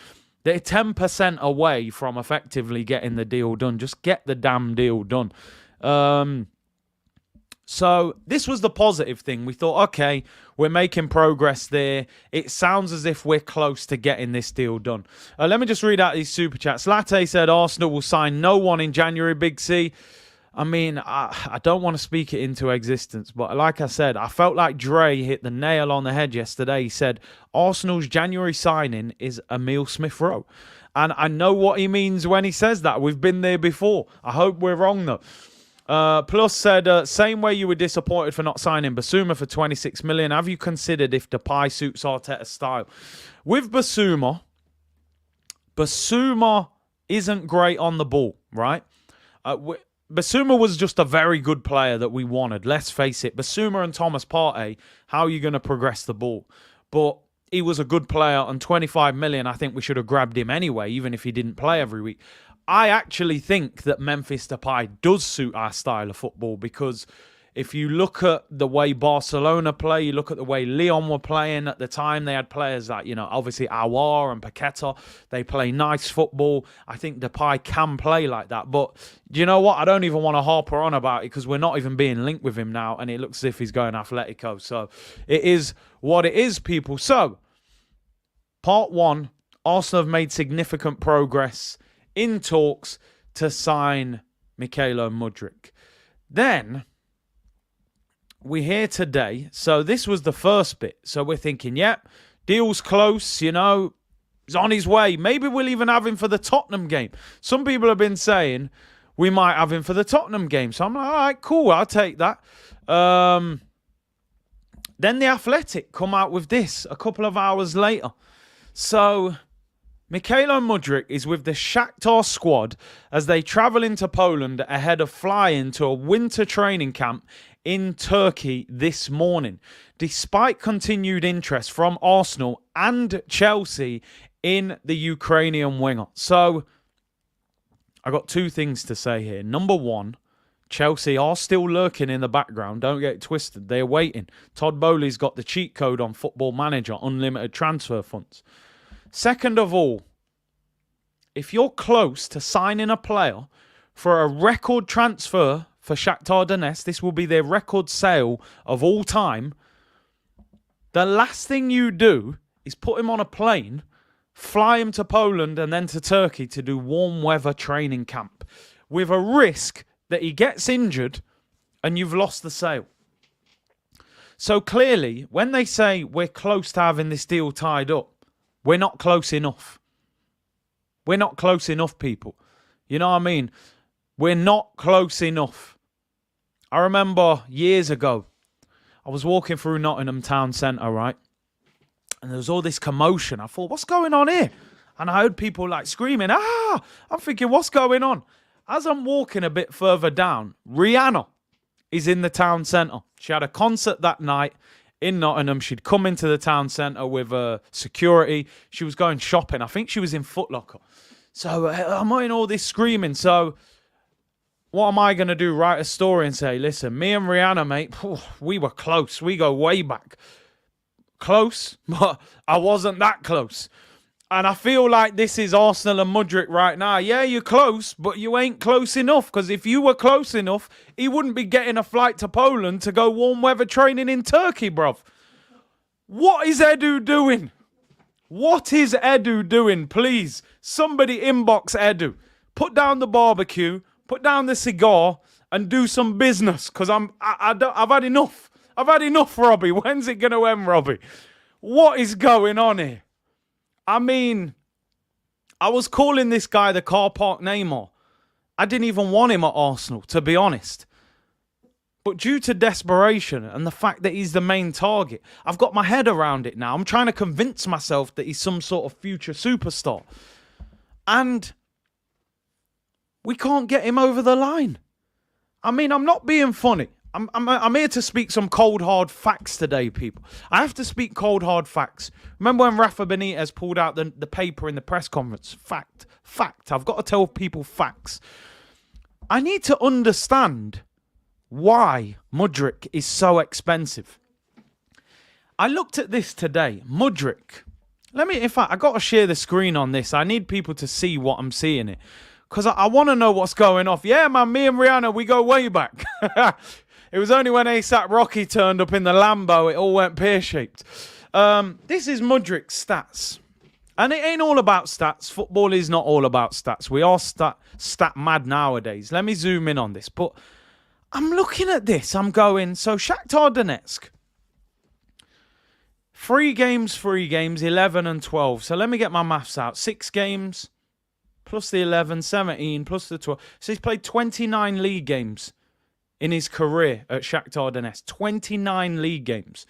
they're 10% away from effectively getting the deal done. Just get the damn deal done. So this was the positive thing. We thought, okay, we're making progress there. It sounds as if we're close to getting this deal done. Let me just read out these super chats. Latte said Arsenal will sign no one in January, Big C. I mean, I don't want to speak it into existence, but like I said, I felt like Dre hit the nail on the head yesterday. He said Arsenal's January signing is Emile Smith-Rowe. And I know what he means when he says that. We've been there before. I hope we're wrong, though. Plus said, same way you were disappointed for not signing Basuma for 26 million. Have you considered if Depay suits Arteta's style? With Basuma isn't great on the ball, right? Basuma was just a very good player that we wanted. Let's face it. Basuma and Thomas Partey, how are you going to progress the ball? But he was a good player, and 25 million, I think we should have grabbed him anyway, even if he didn't play every week. I actually think that Memphis Depay does suit our style of football, because if you look at the way Barcelona play, you look at the way Lyon were playing at the time, they had players like, obviously Aouar and Paqueta. They play nice football. I think Depay can play like that. But do you know what? I don't even want to harp on about it, because we're not even being linked with him now, and it looks as if he's going Atletico. So it is what it is, people. So, part one, Arsenal have made significant progress in talks to sign Mykhailo Mudryk. Then we hear today, so this was the first bit. So we're thinking, yep, deal's close, he's on his way. Maybe we'll even have him for the Tottenham game. Some people have been saying we might have him for the Tottenham game. So I'm like, all right, cool, I'll take that. Then the Athletic come out with this a couple of hours later. So Mykhailo Mudryk is with the Shakhtar squad as they travel into Poland ahead of flying to a winter training camp in Turkey this morning, despite continued interest from Arsenal and Chelsea in the Ukrainian winger. So, I got two things to say here. Number one, Chelsea are still lurking in the background. Don't get it twisted. They're waiting. Todd Bowley's got the cheat code on Football Manager, unlimited transfer funds. Second of all, if you're close to signing a player for a record transfer for Shakhtar Donetsk, this will be their record sale of all time, the last thing you do is put him on a plane, fly him to Poland and then to Turkey to do warm weather training camp with a risk that he gets injured and you've lost the sale. So clearly, when they say we're close to having this deal tied up, we're not close enough. We're not close enough, people. You know what I mean? We're not close enough. I remember years ago, I was walking through Nottingham town centre, right? And there was all this commotion. I thought, what's going on here? And I heard people like screaming, ah! I'm thinking, what's going on? As I'm walking a bit further down, Rihanna is in the town centre. She had a concert that night in Nottingham. She'd come into the town centre with security. She was going shopping. I think she was in Foot Locker. So I'm hearing all this screaming. So what am I going to do? Write a story and say, listen, me and Rihanna, mate, we were close. We go way back. Close, but I wasn't that close. And I feel like this is Arsenal and Mudryk right now. Yeah, you're close, but you ain't close enough. Because if you were close enough, he wouldn't be getting a flight to Poland to go warm weather training in Turkey, bruv. What is Edu doing? What is Edu doing? Please, somebody inbox Edu. Put down the barbecue, put down the cigar, and do some business. Because I've had enough. I've had enough, Robbie. When's it going to end, Robbie? What is going on here? I mean, I was calling this guy the car park Neymar. I didn't even want him at Arsenal, to be honest. But due to desperation and the fact that he's the main target, I've got my head around it now. I'm trying to convince myself that he's some sort of future superstar. And we can't get him over the line. I mean, I'm not being funny. I'm here to speak some cold, hard facts today, people. I have to speak cold, hard facts. Remember when Rafa Benitez pulled out the paper in the press conference? Fact. I've got to tell people facts. I need to understand why Mudryk is so expensive. I looked at this today. Mudryk. I got to share the screen on this. I need people to see what I'm seeing it. Because I want to know what's going off. Yeah, man, me and Rihanna, we go way back. It was only when ASAP Rocky turned up in the Lambo, it all went pear-shaped. This is Mudryk's stats. And it ain't all about stats. Football is not all about stats. We are stat mad nowadays. Let me zoom in on this. But I'm looking at this. I'm going, so Shakhtar Donetsk. 3 games, 11 and 12. So let me get my maths out. 6 games plus the 11, 17 plus the 12. So he's played 29 league games in his career at Shakhtar Donetsk. 29 league games.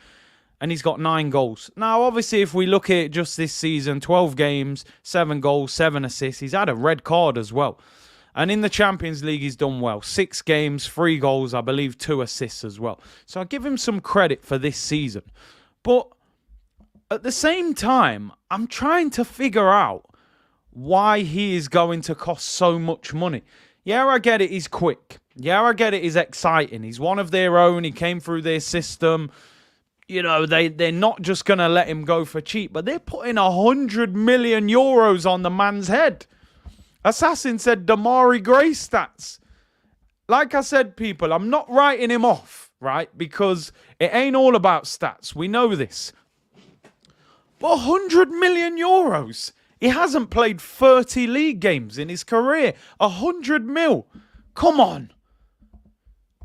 And he's got 9 goals. Now, obviously, if we look at it just this season, 12 games, 7 goals, 7 assists. He's had a red card as well. And in the Champions League, he's done well. 6 games, 3 goals, I believe 2 assists as well. So I give him some credit for this season. But at the same time, I'm trying to figure out why he is going to cost so much money. Yeah, I get it, he's quick. Yeah, I get it, he's exciting. He's one of their own. He came through their system. You know, they're not just going to let him go for cheap, but they're putting 100 million euros on the man's head. Assassin said Damari Gray stats. Like I said, people, I'm not writing him off, right? Because it ain't all about stats. We know this. But 100 million euros. He hasn't played 30 league games in his career. 100 mil. Come on.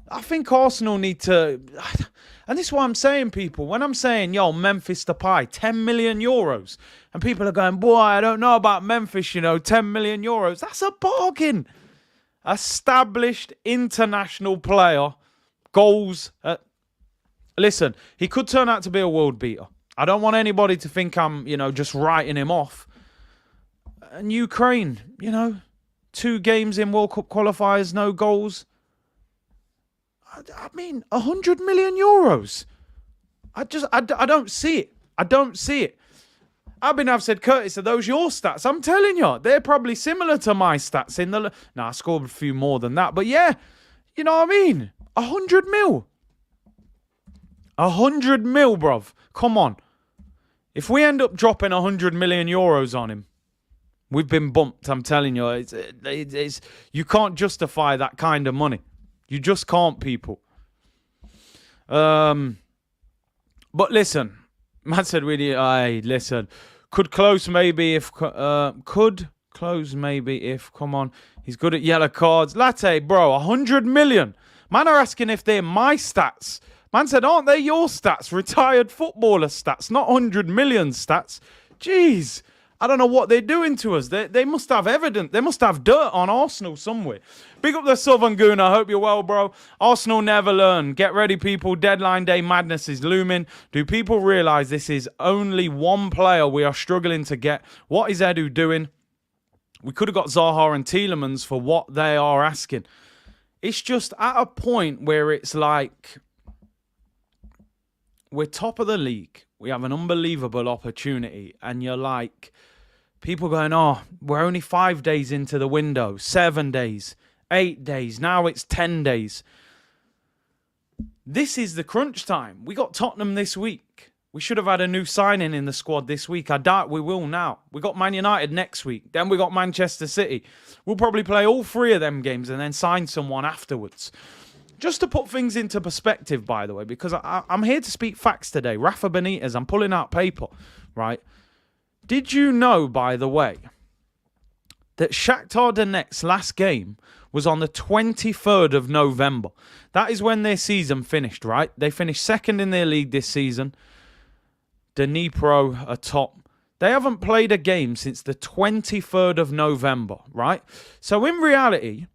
I think Arsenal need to... And this is what I'm saying, people. When I'm saying, yo, Memphis Depay, 10 million euros. And people are going, boy, I don't know about Memphis, 10 million euros. That's a bargain. Established international player. Goals. Listen, he could turn out to be a world beater. I don't want anybody to think I'm, just writing him off. And Ukraine, 2 games in World Cup qualifiers, no goals. I mean, 100 million euros. I don't see it. I don't see it. Abhinav said, Curtis, are those your stats? I'm telling you, they're probably similar to my stats. I scored a few more than that. But yeah, you know what I mean? 100 mil. 100 mil, bruv. Come on. If we end up dropping 100 million euros on him, we've been bumped, I'm telling you. It's you can't justify that kind of money. You just can't, people. But listen, Matt said, listen, Could close maybe if come on, he's good at yellow cards. Latte, bro, 100 million. Man are asking if they're my stats. Man said, aren't they your stats? Retired footballer stats, not 100 million stats. Jeez. I don't know what they're doing to us. They must have evidence. They must have dirt on Arsenal somewhere. Big up the Southern Goon. I hope you're well, bro. Arsenal never learn. Get ready, people. Deadline day madness is looming. Do people realise this is only one player we are struggling to get? What is Edu doing? We could have got Zaha and Tielemans for what they are asking. It's just at a point where it's like we're top of the league. We have an unbelievable opportunity. And you're like, people going, oh, we're only 5 days into the window, 7 days, 8 days. Now it's 10 days. This is the crunch time. We got Tottenham this week. We should have had a new signing in the squad this week. I doubt we will now. We got Man United next week. Then we got Manchester City. We'll probably play all 3 of them games and then sign someone afterwards. Just to put things into perspective, by the way, because I'm here to speak facts today. Rafa Benitez, I'm pulling out paper, right? Did you know, by the way, that Shakhtar Donetsk's last game was on the 23rd of November? That is when their season finished, right? They finished second in their league this season. Dnipro are top. They haven't played a game since the 23rd of November, right? So in reality,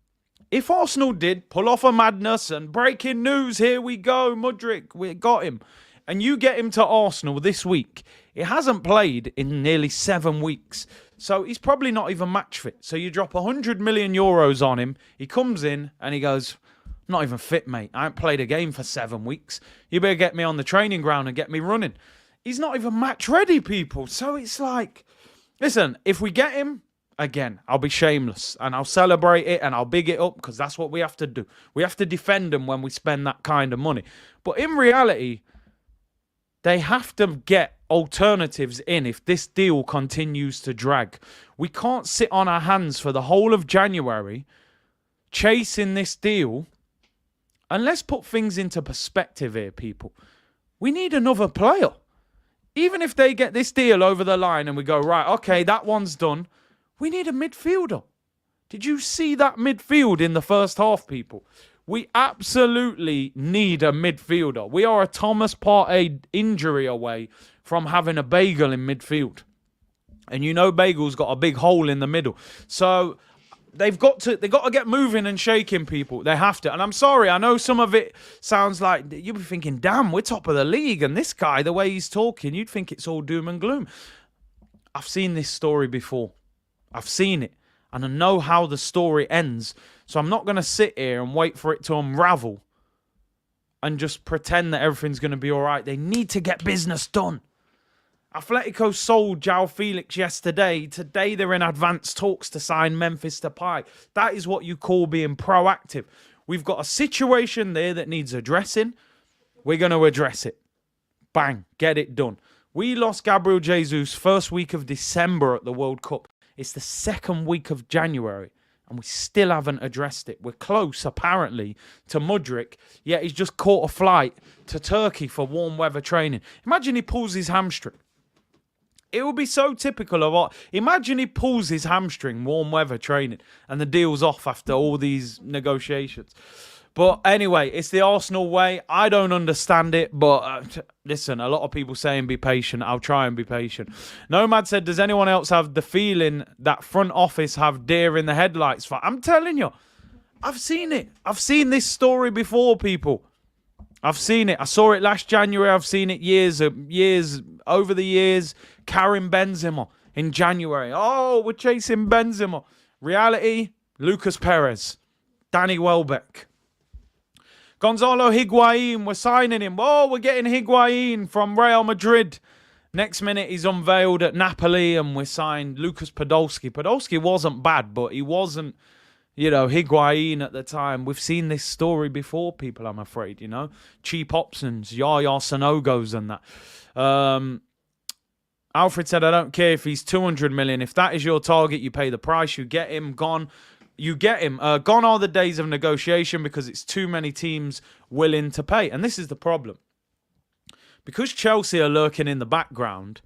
if Arsenal did pull off a madness and breaking news, here we go, Mudryk, we got him, and you get him to Arsenal this week, it hasn't played in nearly 7 weeks. So he's probably not even match fit. So you drop 100 million euros on him. He comes in and he goes, not even fit, mate. I haven't played a game for 7 weeks. You better get me on the training ground and get me running. He's not even match ready, people. So it's like, listen, if we get him, again, I'll be shameless and I'll celebrate it and I'll big it up because that's what we have to do. We have to defend them when we spend that kind of money. But in reality, they have to get alternatives in if this deal continues to drag. We can't sit on our hands for the whole of January chasing this deal. And let's put things into perspective here, people. We need another player. Even if they get this deal over the line and we go, right, okay, that one's done. We need a midfielder. Did you see that midfield in the first half, people? We absolutely need a midfielder. We are a Thomas Partey injury away from having a Bagel in midfield. And you know Bagel's got a big hole in the middle. So they've got to get moving and shaking, people. They have to. And I'm sorry, I know some of it sounds like you'll be thinking, damn, we're top of the league. And this guy, the way he's talking, you'd think it's all doom and gloom. I've seen this story before. I've seen it. And I know how the story ends. So I'm not going to sit here and wait for it to unravel and just pretend that everything's going to be all right. They need to get business done. Atletico sold Joao Felix yesterday. Today they're in advanced talks to sign Memphis Depay. That is what you call being proactive. We've got a situation there that needs addressing. We're going to address it. Bang, get it done. We lost Gabriel Jesus first week of December at the World Cup. It's the second week of January, and we still haven't addressed it. We're close, apparently, to Mudryk, yet he's just caught a flight to Turkey for warm weather training. Imagine he pulls his hamstring. It would be so typical of what... Imagine he pulls his hamstring, warm weather training, and the deal's off after all these negotiations. But anyway, it's the Arsenal way. I don't understand it, but listen, a lot of people saying be patient. I'll try and be patient. Nomad said, does anyone else have the feeling that front office have deer in the headlights for? I'm telling you, I've seen it. I've seen this story before, people. I've seen it. I saw it last January. I've seen it years over the years. Karim Benzema in January. Oh, we're chasing Benzema. Reality, Lucas Perez, Danny Welbeck. Gonzalo Higuain, we're signing him. Oh, we're getting Higuain from Real Madrid. Next minute, he's unveiled at Napoli, and we signed Lucas Podolski. Podolski wasn't bad, but he wasn't, Higuain at the time. We've seen this story before, people, I'm afraid, Cheap options, Yaya Sonogos and that. Alfred said, I don't care if he's 200 million. If that is your target, you pay the price. You get him, gone. You get him. Gone are the days of negotiation because it's too many teams willing to pay. And this is the problem. Because Chelsea are lurking in the background,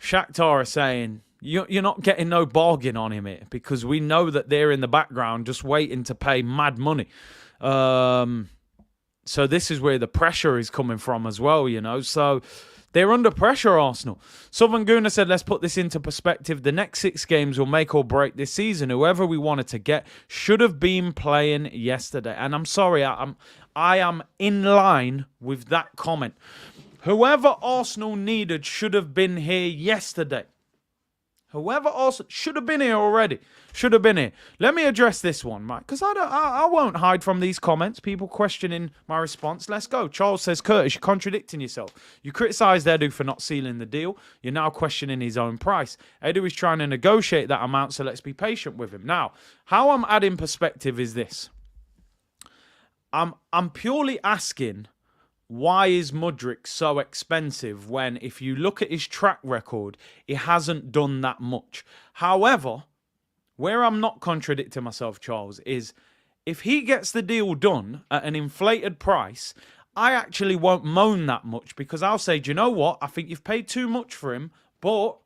Shakhtar are saying, you're not getting no bargain on him here because we know that they're in the background just waiting to pay mad money. So this is where the pressure is coming from as well, So they're under pressure, Arsenal. Southern Guna said, let's put this into perspective. The next 6 games will make or break this season. Whoever we wanted to get should have been playing yesterday. And I'm sorry, I am in line with that comment. Whoever Arsenal needed should have been here yesterday. Whoever Arsenal should have been here already. Should have been here. Let me address this one, Mike, because I won't hide from these comments. People questioning my response. Let's go. Charles says, Curtis, you're contradicting yourself. You criticised Edu for not sealing the deal. You're now questioning his own price. Edu is trying to negotiate that amount, so let's be patient with him. Now, how I'm adding perspective is this. I'm purely asking, why is Mudryk so expensive when, if you look at his track record, he hasn't done that much? However, where I'm not contradicting myself, Charles, is if he gets the deal done at an inflated price, I actually won't moan that much because I'll say, do you know what? I think you've paid too much for him, but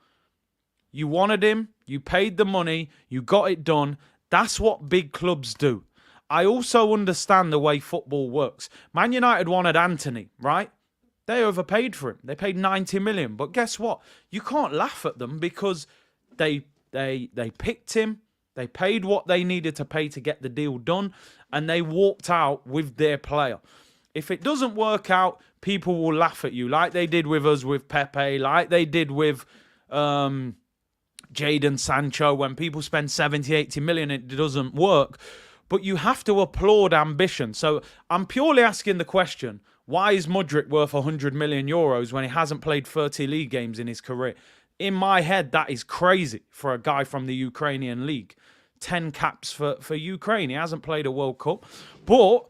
you wanted him, you paid the money, you got it done. That's what big clubs do. I also understand the way football works. Man United wanted Anthony, right? They overpaid for him. They paid 90 million. But guess what? You can't laugh at them because they picked him. They paid what they needed to pay to get the deal done. And they walked out with their player. If it doesn't work out, people will laugh at you like they did with us with Pepe, like they did with Jadon Sancho. When people spend 70, 80 million, it doesn't work. But you have to applaud ambition. So I'm purely asking the question, why is Mudryk worth 100 million euros when he hasn't played 30 league games in his career? In my head, that is crazy for a guy from the Ukrainian league. 10 caps for Ukraine. He hasn't played a World Cup. But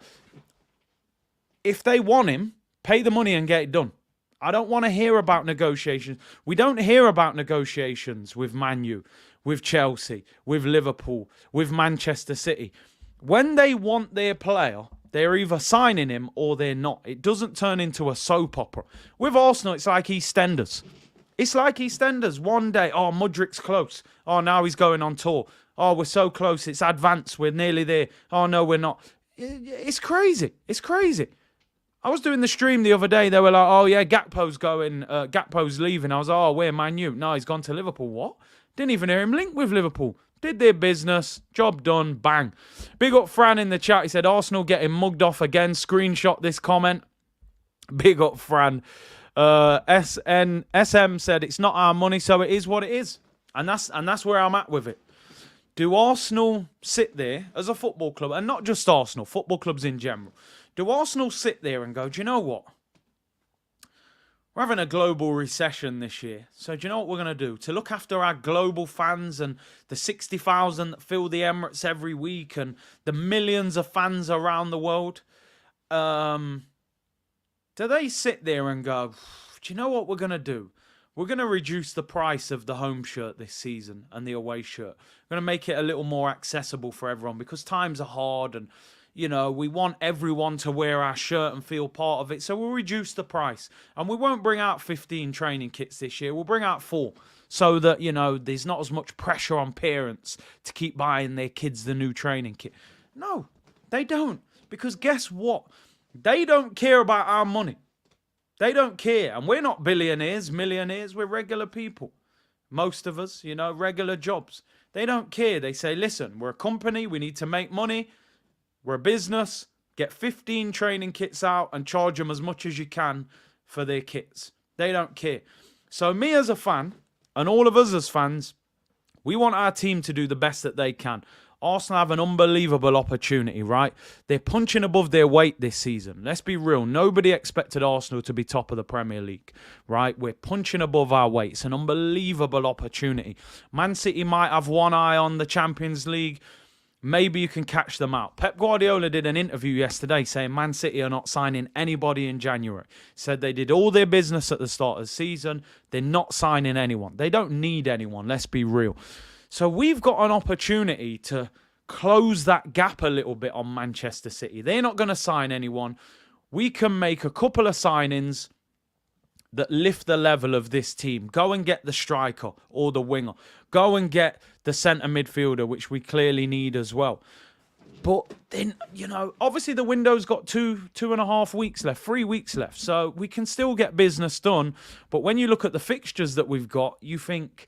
if they want him, pay the money and get it done. I don't want to hear about negotiations. We don't hear about negotiations with Man U, with Chelsea, with Liverpool, with Manchester City. When they want their player, they're either signing him or they're not. It doesn't turn into a soap opera. With Arsenal, it's like EastEnders. It's like EastEnders. One day, oh, Mudryk's close. Oh, now he's going on tour. Oh, we're so close. It's advanced. We're nearly there. Oh, no, we're not. It's crazy. It's crazy. I was doing the stream the other day. They were like, oh, yeah, Gakpo's leaving. I was like, oh, where, Man U? No, he's gone to Liverpool. What? Didn't even hear him link with Liverpool. Did their business. Job done. Bang. Big up Fran in the chat. He said, Arsenal getting mugged off again. Screenshot this comment. Big up Fran. SM said, it's not our money, so it is what it is. And that's where I'm at with it. Do Arsenal sit there as a football club, and not just Arsenal, football clubs in general, do Arsenal sit there and go, do you know what? We're having a global recession this year. So do you know what we're going to do? To look after our global fans and the 60,000 that fill the Emirates every week and the millions of fans around the world, do they sit there and go, do you know what we're going to do? We're going to reduce the price of the home shirt this season and the away shirt. We're going to make it a little more accessible for everyone because times are hard and, you know, we want everyone to wear our shirt and feel part of it. So we'll reduce the price. And we won't bring out 15 training kits this year. We'll bring out 4 so that, you know, there's not as much pressure on parents to keep buying their kids the new training kit. No, they don't. Because guess what? They don't care about our money. They don't care. And we're not billionaires, millionaires. We're regular people. Most of us, you know, regular jobs. They don't care. They say, listen, we're a company. We need to make money. We're a business. Get 15 training kits out and charge them as much as you can for their kits. They don't care. So me as a fan, and all of us as fans, we want our team to do the best that they can. Arsenal have an unbelievable opportunity, right? They're punching above their weight this season. Let's be real. Nobody expected Arsenal to be top of the Premier League, right? We're punching above our weight. It's an unbelievable opportunity. Man City might have one eye on the Champions League. Maybe you can catch them out. Pep Guardiola did an interview yesterday saying Man City are not signing anybody in January. Said they did all their business at the start of the season. They're not signing anyone. They don't need anyone. Let's be real. So we've got an opportunity to close that gap a little bit on Manchester City. They're not going to sign anyone. We can make a couple of signings that lift the level of this team. Go and get the striker or the winger. Go and get the centre midfielder, which we clearly need as well. But then, obviously the window's got 2.5 weeks left, 3 weeks left. So we can still get business done. But when you look at the fixtures that we've got, you think,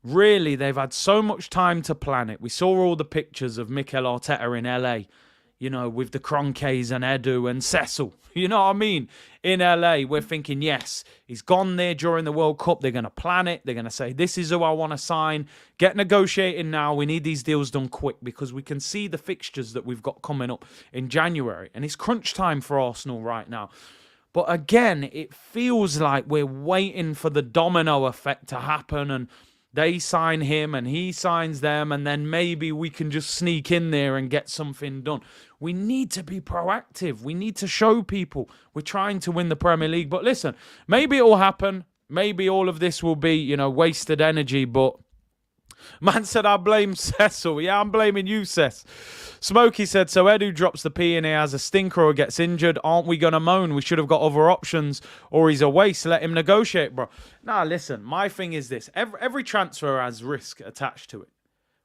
really, they've had so much time to plan it. We saw all the pictures of Mikel Arteta in LA, with the Kroenkes and Edu and Cecil. You know what I mean? In LA, we're thinking, yes, he's gone there during the World Cup. They're going to plan it. They're going to say, this is who I want to sign. Get negotiating now. We need these deals done quick because we can see the fixtures that we've got coming up in January. And it's crunch time for Arsenal right now. But again, it feels like we're waiting for the domino effect to happen and they sign him and he signs them, and then maybe we can just sneak in there and get something done. We need to be proactive. We need to show people we're trying to win the Premier League. But listen, maybe it will happen. Maybe all of this will be, wasted energy. But man said, I blame Cecil. Yeah, I'm blaming you, Cec. Smokey said, so Edu drops the P and he has a stinker or gets injured. Aren't we going to moan? We should have got other options, or he's a waste. Let him negotiate, bro. Nah, listen, my thing is this. Every transfer has risk attached to it.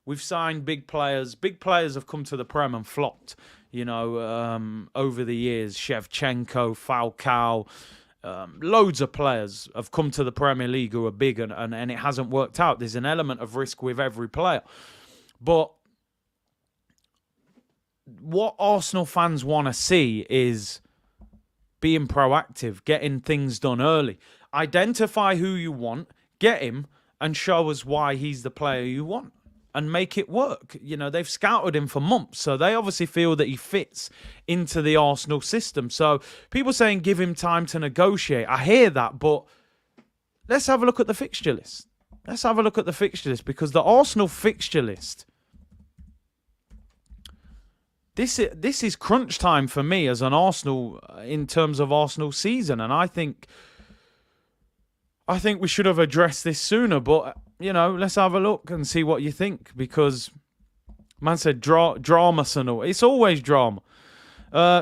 We've signed big players. Big players have come to the Prem and flopped, over the years. Shevchenko, Falcao, loads of players have come to the Premier League who are big and it hasn't worked out. There's an element of risk with every player. But what Arsenal fans want to see is being proactive, getting things done early. Identify who you want, get him, and show us why he's the player you want. And make it work. They've scouted him for months, so they obviously feel that he fits into the Arsenal system. So people saying give him time to negotiate. I hear that, but let's have a look at the fixture list. Because the Arsenal fixture list, this is crunch time for me as an Arsenal in terms of Arsenal season, and I think we should have addressed this sooner, but let's have a look and see what you think, because man said drama, Sonal. It's always drama.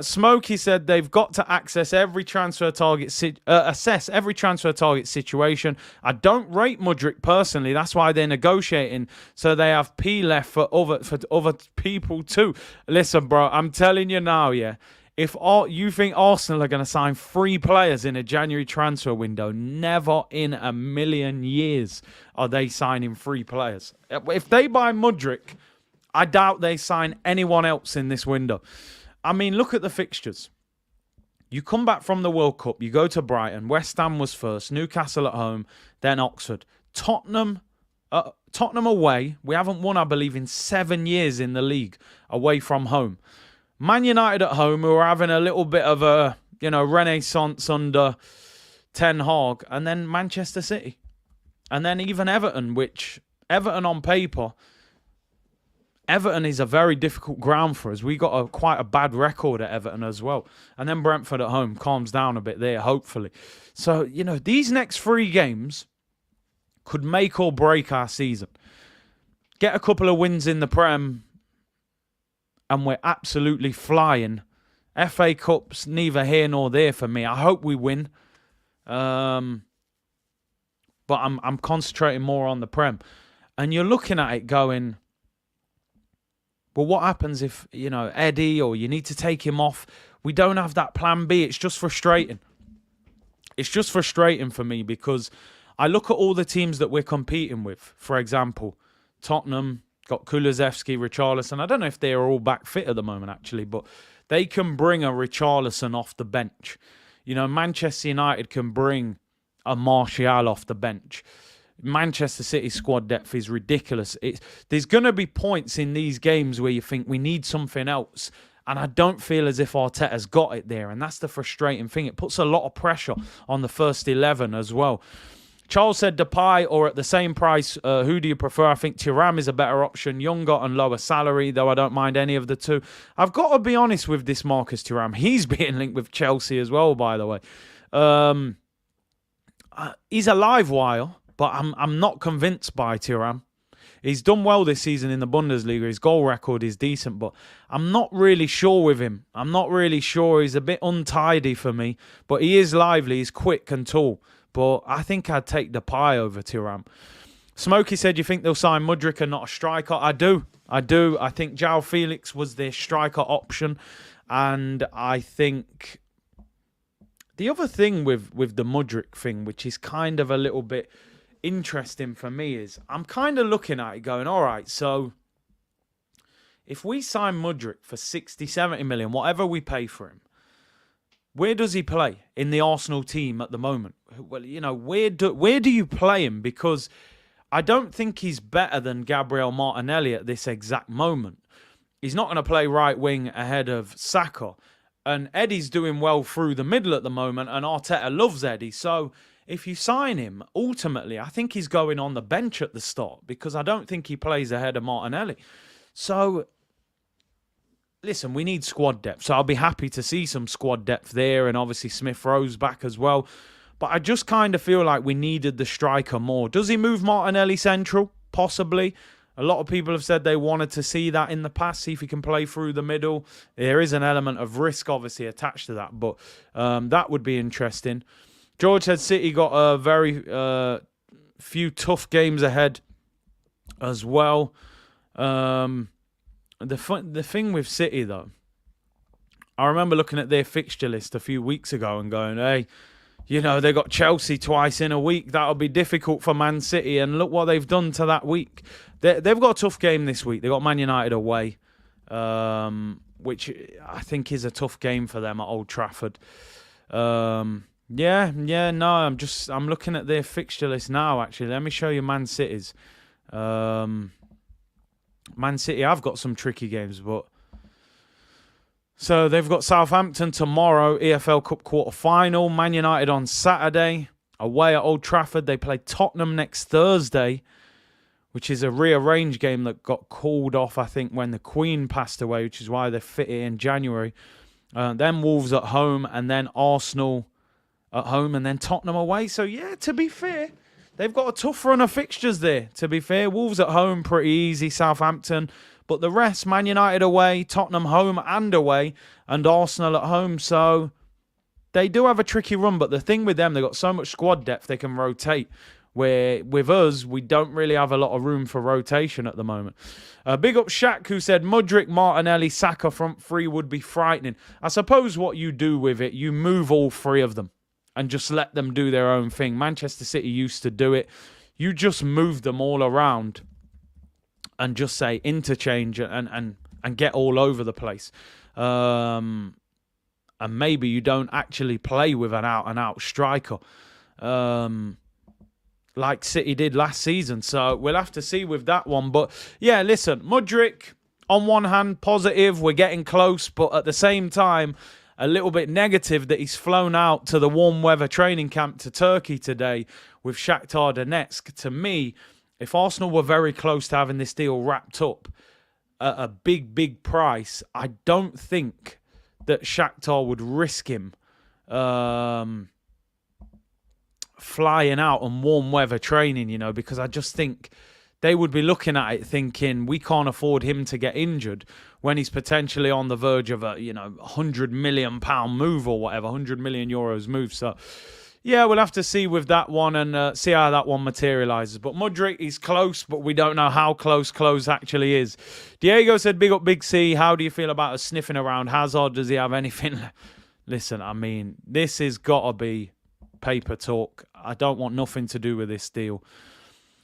Smokey said they've got to assess every transfer target situation. I don't rate Mudryk personally. That's why they're negotiating, so they have P left for other people too. Listen, bro, I'm telling you now, yeah. If you think Arsenal are going to sign 3 players in a January transfer window, never in a million years are they signing 3 players. If they buy Mudryk, I doubt they sign anyone else in this window. I mean, look at the fixtures. You come back from the World Cup, you go to Brighton, West Ham was first, Newcastle at home, then Oxford. Tottenham away. We haven't won, I believe, in 7 years in the league away from home. Man United at home, who are having a little bit of a, renaissance under Ten Hag, and then Manchester City. And then even Everton, which Everton on paper, Everton is a very difficult ground for us. We got quite a bad record at Everton as well. And then Brentford at home calms down a bit there, hopefully. So, these next 3 games could make or break our season. Get a couple of wins in the Prem, and we're absolutely flying. FA Cup's neither here nor there for me. I hope we win. But I'm concentrating more on the Prem. And you're looking at it going, well, what happens if, Eddie, or you need to take him off? We don't have that plan B. It's just frustrating. It's just frustrating for me because I look at all the teams that we're competing with. For example, Tottenham got Kulusevski, Richarlison. I don't know if they are all back fit at the moment, actually, but they can bring a Richarlison off the bench. Manchester United can bring a Martial off the bench. Manchester City squad depth is ridiculous. There's going to be points in these games where you think we need something else, and I don't feel as if Arteta's got it there, and that's the frustrating thing. It puts a lot of pressure on the first 11 as well. Charles said Depay, or at the same price, who do you prefer? I think Thuram is a better option, younger and lower salary, though I don't mind any of the two. I've got to be honest with this Marcus Thuram. He's being linked with Chelsea as well, by the way. He's a live wire, but I'm not convinced by Thuram. He's done well this season in the Bundesliga. His goal record is decent, but I'm not really sure with him. I'm not really sure. He's a bit untidy for me, but he is lively. He's quick and tall. but I think I'd take Depay over Thuram. Smokey said, you think they'll sign Mudryk and not a striker? I do. I think Joao Felix was their striker option. And I think the other thing with the Mudryk thing, which is kind of a little bit interesting for me, is I'm kind of looking at it going, all right, so if we sign Mudryk for 60, 70 million, whatever we pay for him, where does he play in the Arsenal team at the moment? Well, where do you play him? Because I don't think he's better than Gabriel Martinelli at this exact moment. He's not going to play right wing ahead of Saka. And Eddie's doing well through the middle at the moment, and Arteta loves Eddie. So if you sign him, ultimately, I think he's going on the bench at the start because I don't think he plays ahead of Martinelli. So, listen, we need squad depth. So I'll be happy to see some squad depth there, and obviously Smith Rowe's back as well. But I just kind of feel like we needed the striker more. Does he move Martinelli central? Possibly. A lot of people have said they wanted to see that in the past, see if he can play through the middle. There is an element of risk, obviously, attached to that, but that would be interesting. George said City got a very few tough games ahead as well. The thing with City, though, I remember looking at their fixture list a few weeks ago and going, hey, they got Chelsea twice in a week. That'll be difficult for Man City. And look what they've done to that week. They've got a tough game this week. They've got Man United away, which I think is a tough game for them at Old Trafford. I'm looking at their fixture list now, actually. Let me show you Man City's. Man City have got some tricky games, but... So they've got Southampton tomorrow, EFL Cup quarter-final. Man United on Saturday, away at Old Trafford. They play Tottenham next Thursday, which is a rearranged game that got called off, I think, when the Queen passed away, which is why they fit it in January. Then Wolves at home, and then Arsenal at home, and then Tottenham away. So, yeah, to be fair, they've got a tough run of fixtures there, to be fair. Wolves at home, pretty easy. Southampton. But the rest, Man United away, Tottenham home and away, and Arsenal at home. So they do have a tricky run. But the thing with them, they've got so much squad depth they can rotate. Where with us, we don't really have a lot of room for rotation at the moment. Big up Shaq, who said Mudryk, Martinelli, Saka front three would be frightening. I suppose what you do with it, you move all three of them and just let them do their own thing. Manchester City used to do it. You just move them all around and just say interchange and get all over the place. And maybe you don't actually play with an out-and-out striker like City did last season. So we'll have to see with that one. But, yeah, listen, Mudryk, on one hand, positive, we're getting close, but at the same time, a little bit negative that he's flown out to the warm weather training camp to Turkey today with Shakhtar Donetsk. To me, if Arsenal were very close to having this deal wrapped up at a big, big price, I don't think that Shakhtar would risk him flying out on warm weather training, because I just think they would be looking at it thinking we can't afford him to get injured when he's potentially on the verge of a, £100 million move or whatever, €100 million move. So, yeah, we'll have to see with that one and see how that one materialises. But Mudryk is close, but we don't know how close actually is. Diego said, big up Big C. How do you feel about us sniffing around Hazard? Does he have anything? Listen, I mean, this has got to be paper talk. I don't want nothing to do with this deal.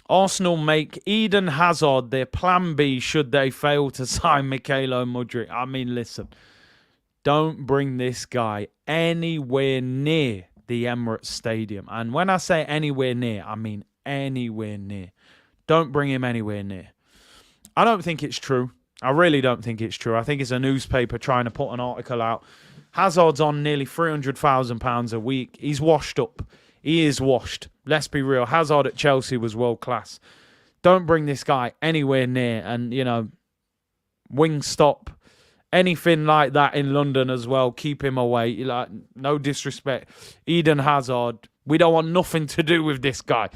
Arsenal make Eden Hazard their plan B should they fail to sign Mykhailo Mudryk. I mean, listen, don't bring this guy anywhere near the Emirates Stadium. And when I say anywhere near, I mean anywhere near. Don't bring him anywhere near. I don't think it's true. I really don't think it's true. I think it's a newspaper trying to put an article out. Hazard's on nearly £300,000 a week. He's washed up. He is washed. Let's be real. Hazard at Chelsea was world class. Don't bring this guy anywhere near. And, wing stop, anything like that in London as well. Keep him away. No disrespect. Eden Hazard, we don't want nothing to do with this guy.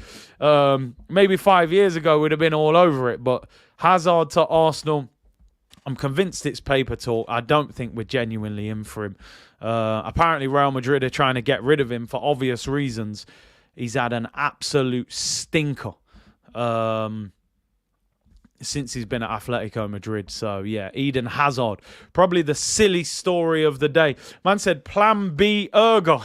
Maybe 5 years ago we'd have been all over it. But Hazard to Arsenal, I'm convinced it's paper talk. I don't think we're genuinely in for him. Apparently Real Madrid are trying to get rid of him for obvious reasons. he's had an absolute stinker since he's been at Atletico Madrid. So, yeah, Eden Hazard. Probably the silly story of the day. Man said, Plan B Ergo.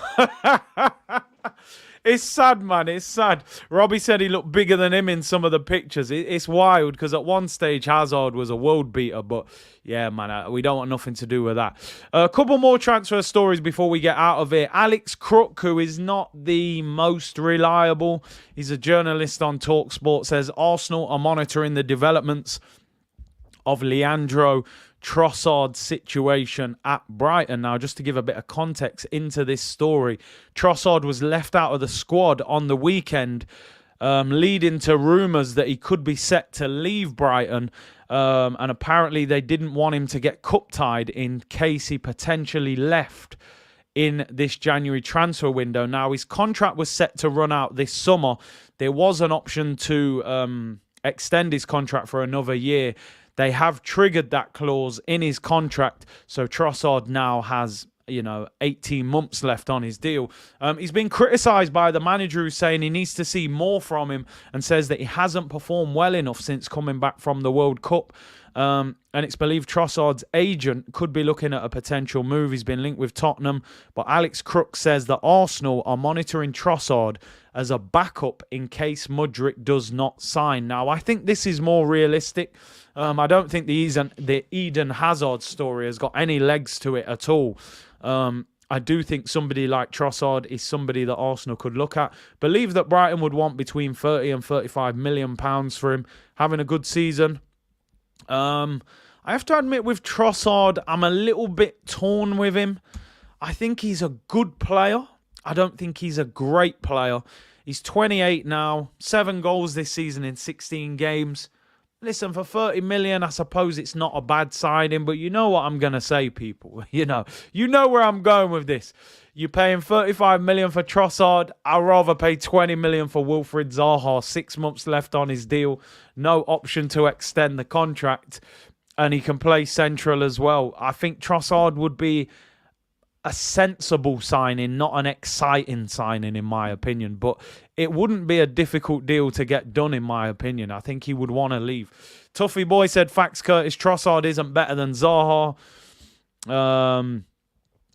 It's sad, man. It's sad. Robbie said he looked bigger than him in some of the pictures. It's wild because at one stage Hazard was a world beater. But, yeah, man, we don't want nothing to do with that. A couple more transfer stories before we get out of here. Alex Crook, who is not the most reliable. He's a journalist on TalkSport, says Arsenal are monitoring the developments of Leandro Trossard's situation at Brighton. Now, just to give a bit of context into this story, Trossard was left out of the squad on the weekend, leading to rumours that he could be set to leave Brighton. And apparently they didn't want him to get cup-tied in case he potentially left in this January transfer window. Now, his contract was set to run out this summer. There was an option to extend his contract for another year. They have triggered that clause in his contract, so Trossard now has, 18 months left on his deal. He's been criticised by the manager, who's saying he needs to see more from him and says that he hasn't performed well enough since coming back from the World Cup. And it's believed Trossard's agent could be looking at a potential move. He's been linked with Tottenham, but Alex Crook says that Arsenal are monitoring Trossard as a backup in case Mudryk does not sign. Now, I think this is more realistic. I don't think the Eden Hazard story has got any legs to it at all. I do think somebody like Trossard is somebody that Arsenal could look at. Believe that Brighton would want between 30 and 35 million pounds for him, having a good season. I have to admit, with Trossard, I'm a little bit torn with him. I think he's a good player. I don't think he's a great player. He's 28 now, 7 goals this season in 16 games. Listen, for 30 million, I suppose it's not a bad signing, but you know what I'm going to say, people. You know where I'm going with this. You're paying 35 million for Trossard. I'd rather pay 20 million for Wilfried Zaha. 6 months left on his deal. No option to extend the contract. And he can play central as well. I think Trossard would be a sensible signing, not an exciting signing, in my opinion. But it wouldn't be a difficult deal to get done, in my opinion. I think he would want to leave. Tuffy Boy said, facts, Curtis, Trossard isn't better than Zaha.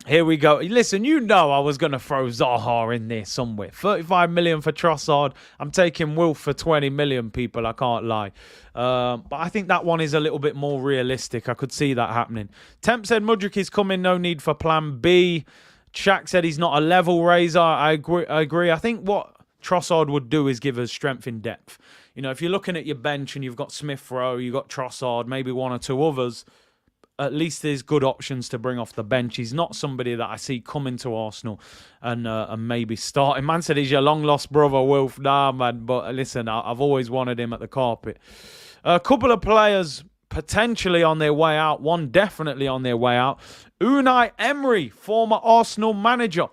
Here we go. Listen, I was going to throw Zaha in there somewhere. 35 million for Trossard. I'm taking Wilf for 20 million, people. I can't lie. But I think that one is a little bit more realistic. I could see that happening. Temp said Mudryk is coming. No need for plan B. Shaq said he's not a level raiser. I agree. I think what Trossard would do is give us strength in depth. If you're looking at your bench and you've got Smith Rowe, you've got Trossard, maybe one or two others, at least there's good options to bring off the bench. He's not somebody that I see coming to Arsenal and maybe starting. Man said he's your long-lost brother, Wilf. Nah, man, but listen, I've always wanted him at the carpet. A couple of players potentially on their way out. One definitely on their way out. Unai Emery, former Arsenal manager,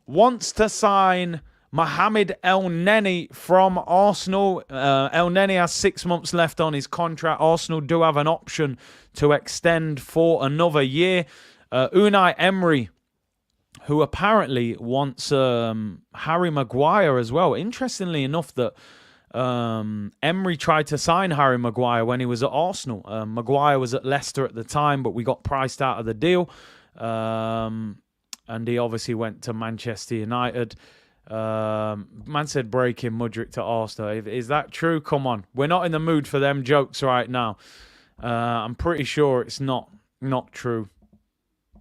wants to sign Mohamed El Neni from Arsenal. El Neni has 6 months left on his contract. Arsenal do have an option to extend for another year. Unai Emery, who apparently wants Harry Maguire as well. Interestingly enough, that Emery tried to sign Harry Maguire when he was at Arsenal. Maguire was at Leicester at the time, but we got priced out of the deal. And he obviously went to Manchester United. Man said breaking Mudryk to Arsenal. Is that true? Come on. We're not in the mood for them jokes right now. I'm pretty sure it's not true.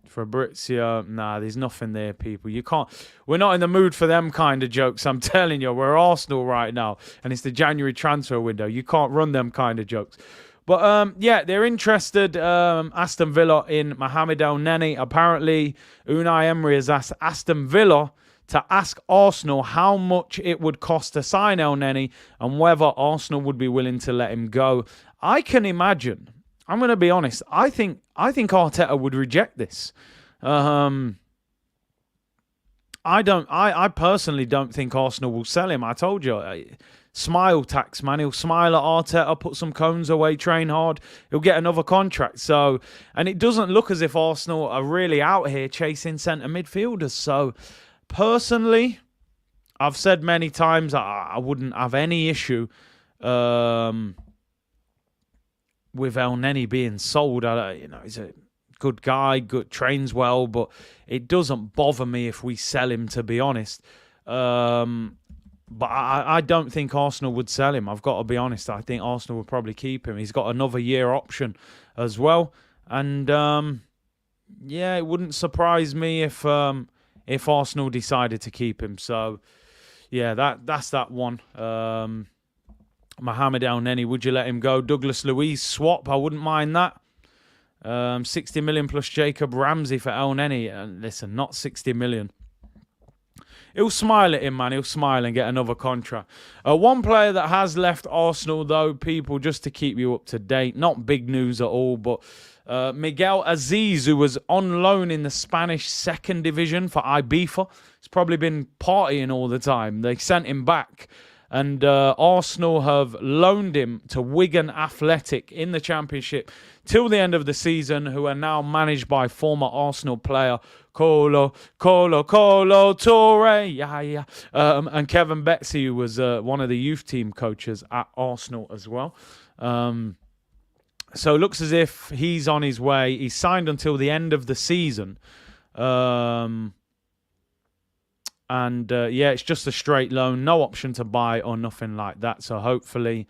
Fabrizio, nah, there's nothing there, people. We're not in the mood for them kind of jokes. I'm telling you, we're Arsenal right now, and it's the January transfer window. You can't run them kind of jokes. But, yeah, they're interested, Aston Villa, in Mohamed El Neni. Apparently, Unai Emery has asked Aston Villa to ask Arsenal how much it would cost to sign El Neni and whether Arsenal would be willing to let him go. I can imagine, I'm going to be honest, I think Arteta would reject this. I personally don't think Arsenal will sell him. I told you, smile tax, man. He'll smile at Arteta, put some cones away, train hard. He'll get another contract. So, and it doesn't look as if Arsenal are really out here chasing centre midfielders. So, personally, I've said many times I wouldn't have any issue with El Neni being sold. He's a good guy, good, trains well, but it doesn't bother me if we sell him, to be honest. But I don't think Arsenal would sell him. I've got to be honest. I think Arsenal would probably keep him. He's got another year option as well. And, it wouldn't surprise me if Arsenal decided to keep him. So, yeah, that's that one. Mohamed El Neni, would you let him go? Douglas Luiz swap, I wouldn't mind that. 60 million plus Jacob Ramsey for El Neni. Listen, not 60 million. He'll smile at him, man. He'll smile and get another contract. One player that has left Arsenal, though, people, just to keep you up to date. Not big news at all, but Miguel Aziz, who was on loan in the Spanish second division for Ibiza. He's probably been partying all the time. They sent him back. And Arsenal have loaned him to Wigan Athletic in the Championship till the end of the season, who are now managed by former Arsenal player Kolo Touré. And Kevin Betsy, who was one of the youth team coaches at Arsenal as well. So it looks as if he's on his way. He's signed until the end of the season. It's just a straight loan, no option to buy or nothing like that. So hopefully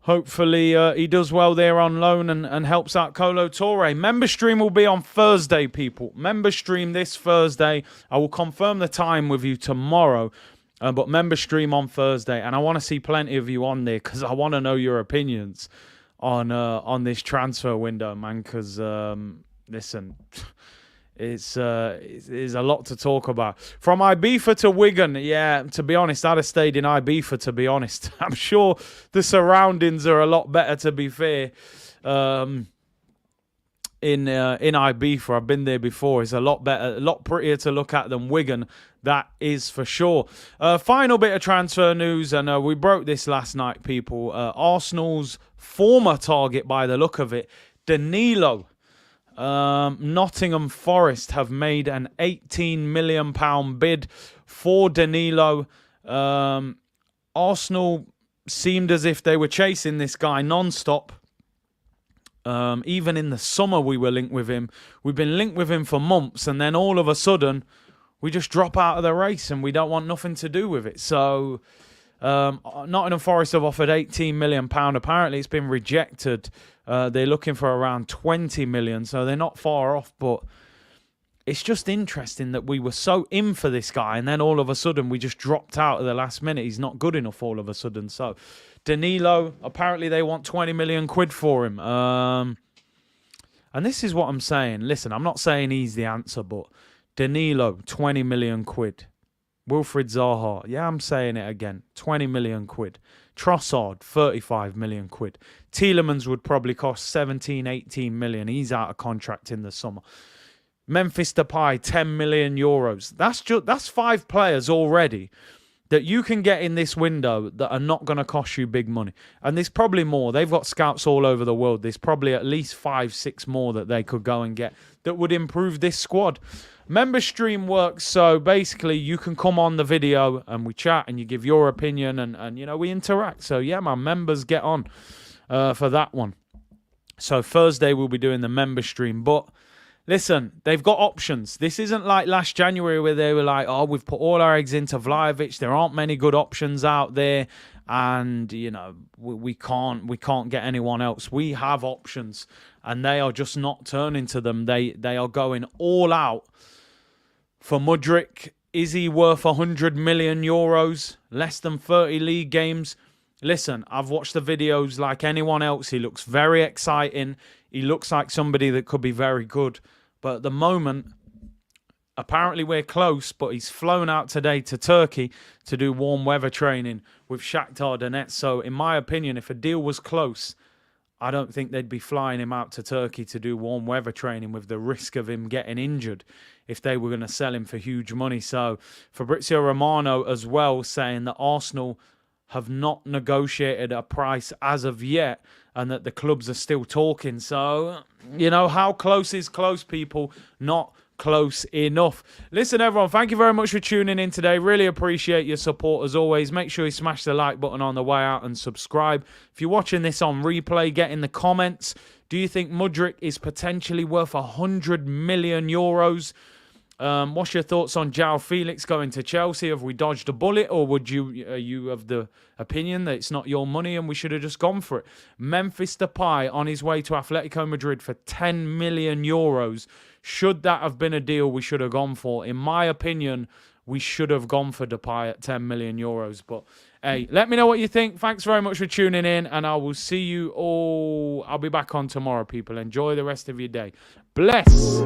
he does well there on loan and helps out Kolo Touré. Member stream will be on Thursday, people. Member stream this Thursday. I will confirm the time with you tomorrow, but member stream on Thursday. And I want to see plenty of you on there because I want to know your opinions on this transfer window, man. Because listen. It's a lot to talk about. From Ibiza to Wigan, yeah, to be honest, I'd have stayed in Ibiza, to be honest. I'm sure the surroundings are a lot better, to be fair, in Ibiza. I've been there before. It's a lot better, a lot prettier to look at than Wigan, that is for sure. Final bit of transfer news, and we broke this last night, people. Arsenal's former target, by the look of it, Danilo. Nottingham Forest have made an £18 million bid for Danilo. Arsenal seemed as if they were chasing this guy non-stop. Even in the summer we were linked with him. We've been linked with him for months, and then all of a sudden we just drop out of the race and we don't want nothing to do with it. So Nottingham Forest have offered £18 million. Apparently it's been rejected. They're looking for around 20 million, so they're not far off. But it's just interesting that we were so in for this guy, and then all of a sudden we just dropped out at the last minute. He's not good enough all of a sudden. So Danilo, apparently they want 20 million quid for him. And this is what I'm saying. Listen, I'm not saying he's the answer, but Danilo, 20 million quid. Wilfried Zaha, yeah, I'm saying it again, 20 million quid. Trossard, 35 million quid. Tielemans would probably cost 17, 18 million. He's out of contract in the summer. Memphis Depay, 10 million euros. That's 5 players already that you can get in this window that are not going to cost you big money. And there's probably more. They've got scouts all over the world. There's probably at least 5, 6 more that they could go and get that would improve this squad. Member stream works, so basically you can come on the video and we chat and you give your opinion and you know, we interact. So yeah, my members get on for that one. So Thursday we'll be doing the member stream. But listen, they've got options. This isn't like last January where they were like, oh, we've put all our eggs into Vlahovic. There aren't many good options out there. And, you know, we can't get anyone else. We have options and they are just not turning to them. They are going all out for Mudryk. Is he worth 100 million euros? Less than 30 league games? Listen, I've watched the videos like anyone else. He looks very exciting. He looks like somebody that could be very good. But at the moment, apparently we're close, but he's flown out today to Turkey to do warm weather training with Shakhtar Donetsk. So in my opinion, if a deal was close, I don't think they'd be flying him out to Turkey to do warm weather training with the risk of him getting injured if they were going to sell him for huge money. So Fabrizio Romano as well saying that Arsenal have not negotiated a price as of yet and that the clubs are still talking. So, you know, how close is close, people? Not close enough. Listen, everyone, thank you very much for tuning in today. Really appreciate your support as always. Make sure you smash the like button on the way out and subscribe. If you're watching this on replay, get in the comments. Do you think Mudryk is potentially worth 100 million euros? What's your thoughts on Joao Felix going to Chelsea? Have we dodged a bullet, or would you of the opinion that it's not your money and we should have just gone for it? Memphis Depay on his way to Atletico Madrid for 10 million euros. Should that have been a deal we should have gone for? In my opinion, we should have gone for Depay at 10 million euros. But hey, let me know what you think. Thanks very much for tuning in, and I will see you all. I'll be back on tomorrow, people. Enjoy the rest of your day. Bless.